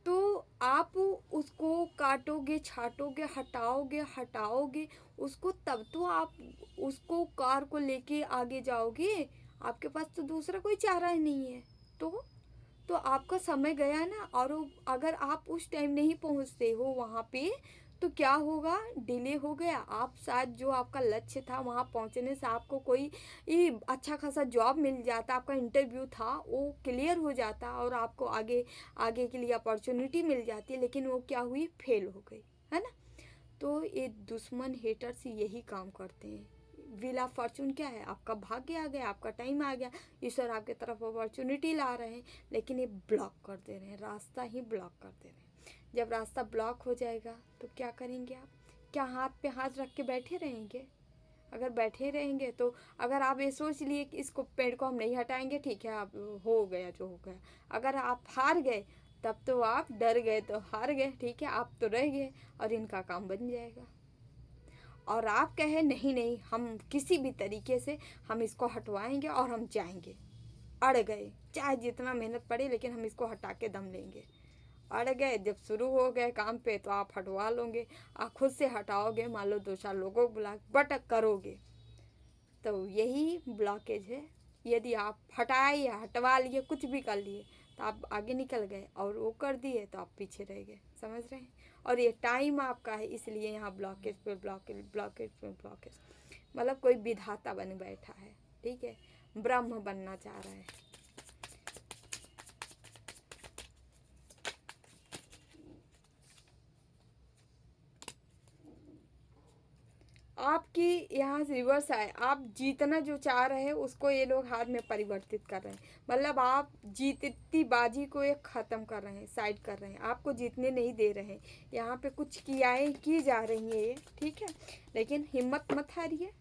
तो आप उसको काटोगे, छाटोगे, हटाओगे उसको, तब तो आप उसको कार को लेके आगे जाओगे। आपके पास तो दूसरा कोई चारा ही नहीं है। तो आपका समय गया ना। और अगर आप उस टाइम नहीं पहुंचते हो वहाँ पे तो क्या होगा, डिले हो गया। आप शायद जो आपका लक्ष्य था वहाँ पहुँचने से आपको कोई अच्छा खासा जॉब मिल जाता, आपका इंटरव्यू था वो क्लियर हो जाता और आपको आगे आगे के लिए अपॉर्चुनिटी मिल जाती, लेकिन वो क्या हुई, फेल हो गई, है ना। तो ये दुश्मन हेटर्स यही काम करते हैं। व्हील ऑफ फॉर्चून क्या है, आपका भाग्य आ गया, आपका टाइम आ गया, ईश्वर आपके तरफ अपॉर्चुनिटी ला रहे हैं, लेकिन ये ब्लॉक कर दे रहे हैं, रास्ता ही ब्लॉक कर दे रहे हैं। जब रास्ता ब्लॉक हो जाएगा तो क्या करेंगे आप? क्या हाथ पे हाथ रख के बैठे रहेंगे? अगर बैठे रहेंगे तो अगर आप ये सोच लिए कि इसको पेड़ को हम नहीं हटाएंगे, ठीक है, आप हो गया जो हो गया। अगर आप हार गए तब तो आप डर गए तो हार गए, ठीक है, आप तो रह गए और इनका काम बन जाएगा। और आप कहे नहीं नहीं, हम किसी भी तरीके से हम इसको हटवाएंगे और हम जाएंगे, अड़ गए, चाहे जितना मेहनत पड़े लेकिन हम इसको हटा के दम लेंगे। अड़ गए, जब शुरू हो गए काम पे तो आप हटवा लोगे, आप खुद से हटाओगे, मान लो 2-4 लोगों को बुला बट करोगे, तो यही ब्लॉकेज है। यदि आप हटाए या हटवा लिए, कुछ भी कर लिए, तो आप आगे निकल गए, और वो कर दिए तो आप पीछे रह गए, समझ रहे हैं। और ये टाइम आपका है, इसलिए यहाँ ब्लॉकेज पे ब्लॉकेज, ब्लॉकेज पे ब्लॉकेज, मतलब कोई विधाता बन बैठा है, ठीक है, ब्रह्म बनना चाह रहा है। आपकी यहाँ रिवर्स है, आप जीतना जो चाह रहे हैं उसको ये लोग हार में परिवर्तित कर रहे हैं। मतलब आप जीतती बाजी को एक ख़त्म कर रहे हैं, साइड कर रहे हैं, आपको जीतने नहीं दे रहे हैं। यहाँ पे कुछ क्रियाएँ की जा रही हैं ये, ठीक है, लेकिन हिम्मत मत हारिए,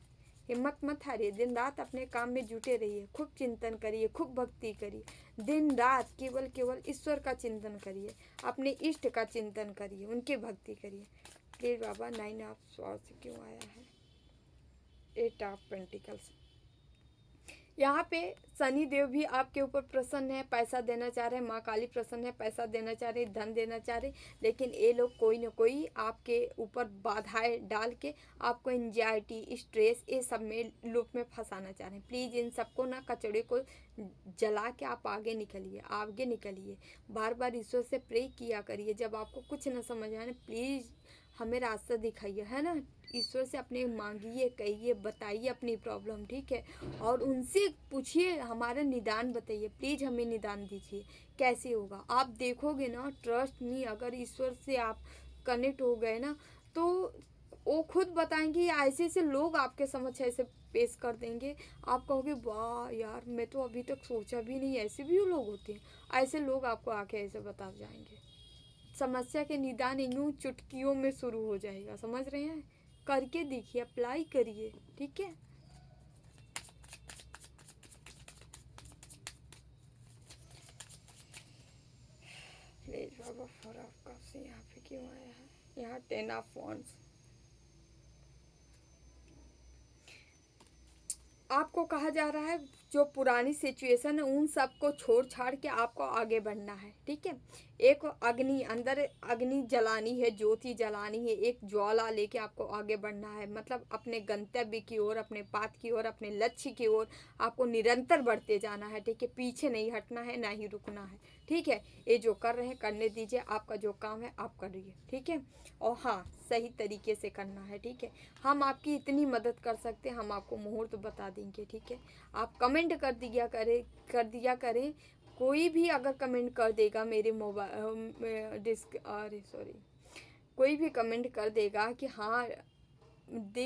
हिम्मत मत हारिए। दिन रात अपने काम में जुटे रहिए, खूब चिंतन करिए, खूब भक्ति करिए, दिन रात केवल केवल ईश्वर का चिंतन करिए, अपने इष्ट का चिंतन करिए, उनकी भक्ति करिए। प्लीज़ बाबा 9 ऑफ स्वॉर्ड्स क्यों आया है, 8 ऑफ पेंटिकल्स। यहाँ पे शनि देव भी आपके ऊपर प्रसन्न है, पैसा देना चाह रहे हैं, माँ काली प्रसन्न है, पैसा देना चाह रहे, धन देना चाह रहे, लेकिन ये लोग कोई ना कोई आपके ऊपर बाधाएं डाल के आपको एंजाइटी, स्ट्रेस, ये सब में लूप में फंसाना चाह रहे हैं। प्लीज़ इन सबको ना, कचड़े को जला के आप आगे निकलिए, आगे निकलिए। बार बार ईश्वर से प्रे किया करिए, जब आपको कुछ ना समझ आए, प्लीज़ हमें रास्ता दिखाइए, है ना। ईश्वर से अपने मांगिए, कहिए, बताइए अपनी प्रॉब्लम, ठीक है, और उनसे पूछिए, हमारा निदान बताइए, प्लीज़ हमें निदान दीजिए, कैसे होगा। आप देखोगे ना, ट्रस्ट मी, अगर ईश्वर से आप कनेक्ट हो गए ना तो वो खुद बताएंगे, या ऐसे ऐसे लोग आपके समक्ष ऐसे पेश कर देंगे, आप कहोगे वाह यार, मैं तो अभी तक सोचा भी नहीं ऐसे भी लोग होते हैं। ऐसे लोग आपको आके ऐसे बता जाएंगे। समस्या के निदान यूं चुटकियों में शुरू हो जाएगा, समझ रहे हैं। करके देखिए, अप्लाई करिए, ठीक है। प्लीज बाबा फॉर आपका से यहाँ पे क्यों आया है, यहाँ 10 ऑफ वॉन्ड्स। आपको कहा जा रहा है जो पुरानी सिचुएशन है उन सबको छोड़ छाड़ के आपको आगे बढ़ना है, ठीक है। एक अग्नि, अंदर अग्नि जलानी है, ज्योति जलानी है, एक ज्वाला लेके आपको आगे बढ़ना है, मतलब अपने गंतव्य की ओर, अपने पाथ की ओर, अपने लक्ष्य की ओर आपको निरंतर बढ़ते जाना है, ठीक है। पीछे नहीं हटना है, ना ही रुकना है, ठीक है। ये जो कर रहे हैं करने दीजिए, आपका जो काम है आप करिए, ठीक है। और हाँ, सही तरीके से करना है, ठीक है। हम आपकी इतनी मदद कर सकते हैं, हम आपको मुहूर्त बता देंगे, ठीक है। आप कमेंट कर दिया करें। कोई भी अगर कमेंट कर देगा मेरे मोबाइल अरे सॉरी, कोई भी कमेंट कर देगा कि हाँ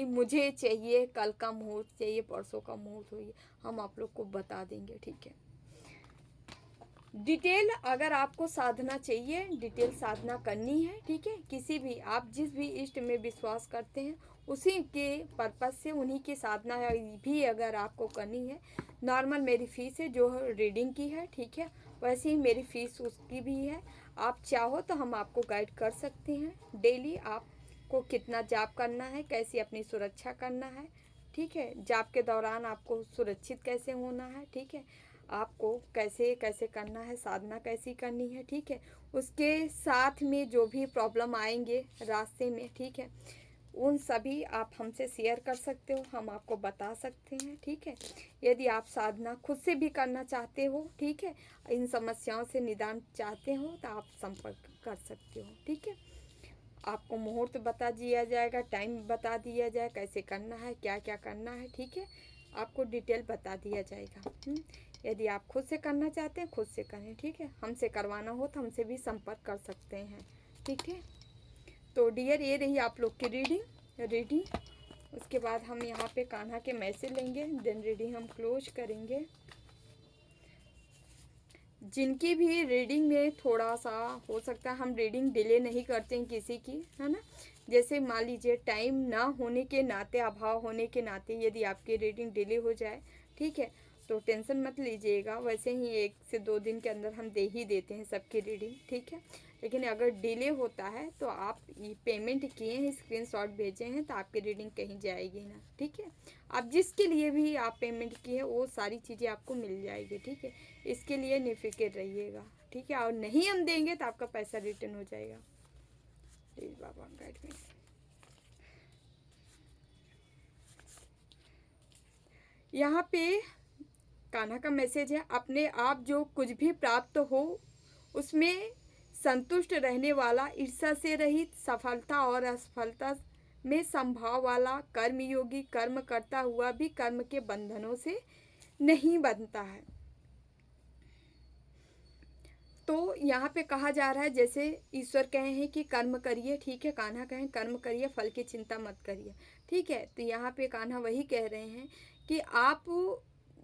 मुझे चाहिए, कल का मुहूर्त चाहिए, परसों का मुहूर्त चाहिए, हम आप लोग को बता देंगे, ठीक है। डिटेल अगर आपको साधना चाहिए, डिटेल साधना करनी है, ठीक है। किसी भी, आप जिस भी इष्ट में विश्वास करते हैं उसी के पर्पस से, उन्हीं की साधना भी अगर आपको करनी है, नॉर्मल मेरी फ़ीस है जो रीडिंग की है, ठीक है, वैसे ही मेरी फ़ीस उसकी भी है। आप चाहो तो हम आपको गाइड कर सकते हैं, डेली आप आपको कितना जाप करना है, कैसी अपनी सुरक्षा करना है, ठीक है। जाप के दौरान आपको सुरक्षित कैसे होना है, ठीक है। आपको कैसे कैसे करना है, साधना कैसी करनी है, ठीक है। उसके साथ में जो भी प्रॉब्लम आएंगे रास्ते में, ठीक है, उन सभी आप हमसे शेयर कर सकते हो, हम आपको बता सकते हैं, ठीक है। यदि आप साधना खुद से भी करना चाहते हो, ठीक है, इन समस्याओं से निदान चाहते हो तो आप संपर्क कर सकते हो, ठीक है। आपको मुहूर्त बता दिया जाएगा, टाइम बता दिया जाए, कैसे करना है, क्या क्या करना है, ठीक है। आपको डिटेल बता दिया जाएगा। यदि आप खुद से करना चाहते हैं खुद से करें, ठीक है। हमसे करवाना हो तो हमसे भी संपर्क कर सकते हैं, ठीक है। तो डियर, ये रही आप लोग की रीडिंग। उसके बाद हम यहाँ पे कान्हा के मैसेज लेंगे, देन रीडिंग हम क्लोज करेंगे। जिनकी भी रीडिंग में थोड़ा सा हो सकता है, हम रीडिंग डिले नहीं करते हैं किसी की, है ना। जैसे मान लीजिए टाइम ना होने के नाते, अभाव होने के नाते यदि आपकी रीडिंग डिले हो जाए, ठीक है, तो टेंशन मत लीजिएगा। वैसे ही 1 से 2 दिन के अंदर हम दे ही देते हैं सबकी रीडिंग, ठीक है। लेकिन अगर डिले होता है तो आप ये पेमेंट किए हैं, स्क्रीनशॉट भेजे हैं, तो आपकी रीडिंग कहीं जाएगी ना, ठीक है। आप जिसके लिए भी आप पेमेंट किए वो सारी चीज़ें आपको मिल जाएगी, ठीक है। इसके लिए निफिक्र रहिएगा, ठीक है। और नहीं हम देंगे तो आपका पैसा रिटर्न हो जाएगा। प्लीज बाबा गाइड में। यहाँ पे कान्हा का मैसेज है, अपने आप जो कुछ भी प्राप्त हो उसमें संतुष्ट रहने वाला, ईर्ष्या से रहित, सफलता और असफलता में संभाव वाला, कर्मयोगी, कर्म करता हुआ भी कर्म के बंधनों से नहीं बनता है। तो यहाँ पे कहा जा रहा है, जैसे ईश्वर कहे हैं कि कर्म करिए, ठीक है, कान्हा कहें कर्म करिए, फल की चिंता मत करिए, ठीक है। तो यहाँ पे कान्हा वही कह रहे हैं कि आप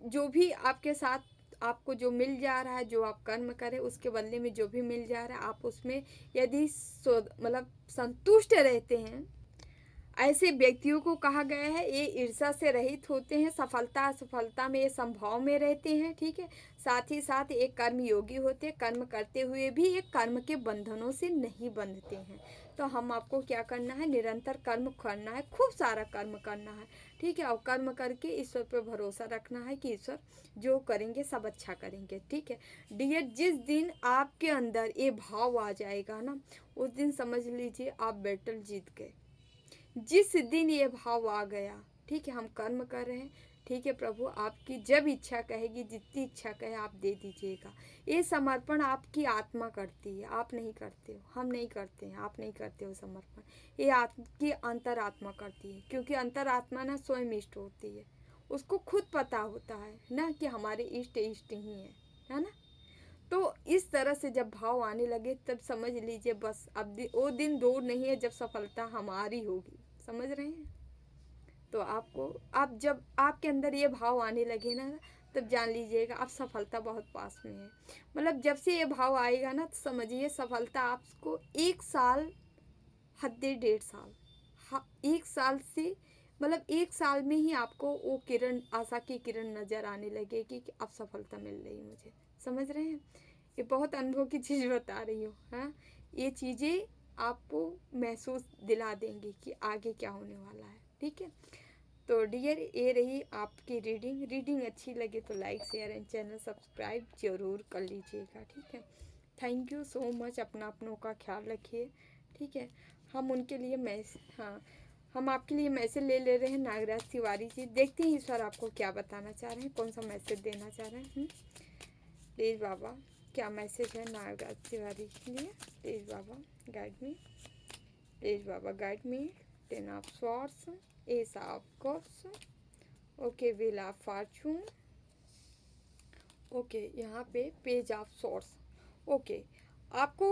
जो भी आपके साथ आपको जो मिल जा रहा है, जो आप कर्म करें उसके बदले में जो भी मिल जा रहा है, आप उसमें यदि मतलब संतुष्ट रहते हैं, ऐसे व्यक्तियों को कहा गया है ये ईर्ष्या से रहित होते हैं, सफलता असफलता में ये संभाव में रहते हैं, ठीक है। साथ ही साथ एक कर्म योगी होते हैं, कर्म करते हुए भी एक कर्म के बंधनों से नहीं बंधते हैं। तो हम आपको क्या करना है, निरंतर कर्म करना है, खूब सारा कर्म करना है, ठीक है। और कर्म करके ईश्वर पर भरोसा रखना है कि ईश्वर जो करेंगे सब अच्छा करेंगे, ठीक है। डियर, जिस दिन आपके अंदर ये भाव आ जाएगा ना, उस दिन समझ लीजिए आप बैटल जीत गए। जिस दिन ये भाव आ गया, ठीक है, हम कर्म कर रहे हैं, ठीक है, प्रभु आपकी जब इच्छा कहेगी, जितनी इच्छा कहे आप दे दीजिएगा। ये समर्पण आपकी आत्मा करती है, आप नहीं करते हो, हम नहीं करते हैं, आप नहीं करते हो समर्पण, ये आपकी अंतरात्मा करती है। क्योंकि अंतरात्मा ना स्वयं इष्ट होती है, उसको खुद पता होता है ना कि हमारे इष्ट इष्ट ही है ना। तो इस तरह से जब भाव आने लगे तब समझ लीजिए बस अब वो दिन दूर नहीं है जब सफलता हमारी होगी, समझ रहे हैं। तो आपको, आप जब आपके अंदर ये भाव आने लगे ना, तब जान लीजिएगा आप सफलता बहुत पास में है। मतलब जब से ये भाव आएगा ना, तो समझिए सफलता आपको 1 साल, हद 1.5 साल, हाँ 1 साल से, मतलब 1 साल में ही आपको वो किरण, आशा की किरण नज़र आने लगेगी कि अब सफलता मिल रही मुझे, समझ रहे हैं। ये बहुत अनुभव की चीज़ बता रही हूँ, हाँ। ये चीज़ें आपको महसूस दिला देंगी कि आगे क्या होने वाला है, ठीक है। तो डियर, ये रही आपकी रीडिंग अच्छी लगे तो like share and channel subscribe जरूर कर लीजिएगा, ठीक है। Thank you so much. अपनों का ख्याल रखिए, ठीक है। हम उनके लिए हाँ, हम आपके लिए मैसेज ले रहे हैं नागराज तिवारी जी। देखते हैं ईश्वर आपको क्या बताना चाह रहे हैं, कौन सा मैसेज देना चाह रहे हैं। प्लीज़ बाबा, क्या मैसेज है नागराज तिवारी के लिए। Please Baba guide me, please Baba guide me. 10 of swords, S of cups, okay, wheel of Fortune, okay, यहाँ पे पेज ऑफ स्वॉर्ड्स, ओके। आपको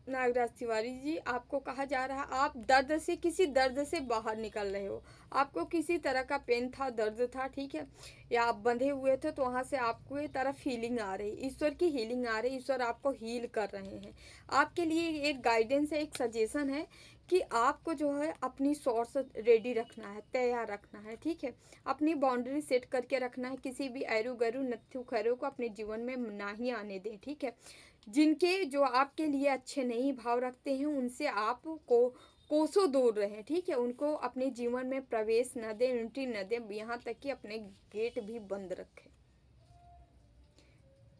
नागराज तिवारी जी, आपको कहा जा रहा है आप दर्द से, किसी दर्द से बाहर निकल रहे हो। आपको किसी तरह का पेन था, दर्द था, ठीक है, या आप बंधे हुए थे, तो वहाँ से आपको ये तरफ हीलिंग आ रही, ईश्वर की हीलिंग आ रही, ईश्वर आपको हील कर रहे हैं। आपके लिए एक गाइडेंस है, एक सजेशन है कि आपको जो है अपनी सोर्स रेडी रखना है, तैयार रखना है, ठीक है। अपनी बाउंड्री सेट करके रखना है, किसी भी एरू गरू नत्थु खैरों को अपने जीवन में ना ही आने दें, ठीक है। जिनके जो आपके लिए अच्छे नहीं भाव रखते हैं उनसे आपको कोसों दूर रहें, ठीक है। उनको अपने जीवन में प्रवेश न दें, एंट्री न दें, यहाँ तक कि अपने गेट भी बंद रखें।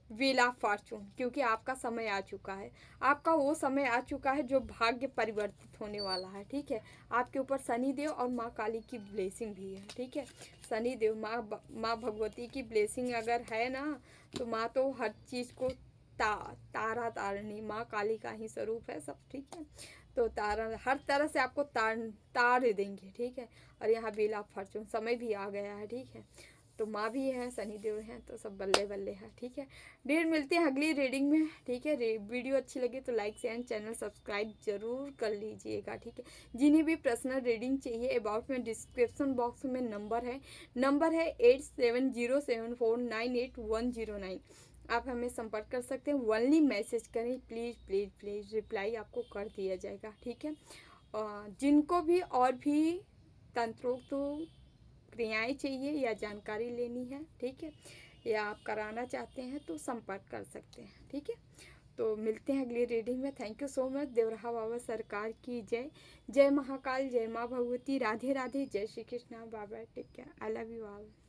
व्हील ऑफ फॉर्चून, क्योंकि आपका समय आ चुका है, आपका वो समय आ चुका है जो भाग्य परिवर्तित होने वाला है, ठीक है। आपके ऊपर शनिदेव और माँ काली की ब्लेसिंग भी है, ठीक है। शनिदेव, माँ भगवती की ब्लेसिंग अगर है ना, तो माँ तो हर चीज़ को तारा तारनी, माँ काली का ही स्वरूप है सब, ठीक है। तो तारा हर तरह से आपको तार देंगे, ठीक है। और यहाँ व्हील ऑफ फॉर्चून समय भी आ गया है, ठीक है। तो माँ भी है, शनिदेव हैं, तो सब बल्ले बल्ले है, ठीक है। डेढ़ मिलते हैं अगली रीडिंग में, ठीक है। वीडियो अच्छी लगी तो लाइक शेयर चैनल सब्सक्राइब जरूर कर लीजिएगा, ठीक है। जिन्हें भी पर्सनल रीडिंग चाहिए, अबाउट में डिस्क्रिप्शन बॉक्स में नंबर है 8707498109। आप हमें संपर्क कर सकते हैं, ओनली मैसेज करें, प्लीज़ प्लीज़ प्लीज़, रिप्लाई आपको कर दिया जाएगा, ठीक है। जिनको भी और भी तंत्रोक्त क्रियाएं चाहिए या जानकारी लेनी है, ठीक है, या आप कराना चाहते हैं तो संपर्क कर सकते हैं, ठीक है। तो मिलते हैं अगली रीडिंग में। Thank you so much. Devraha Baba सरकार की जय। जय महाकाल, जय माँ भगवती, राधे राधे, जय Shri Krishna, Baba take care, I love you all.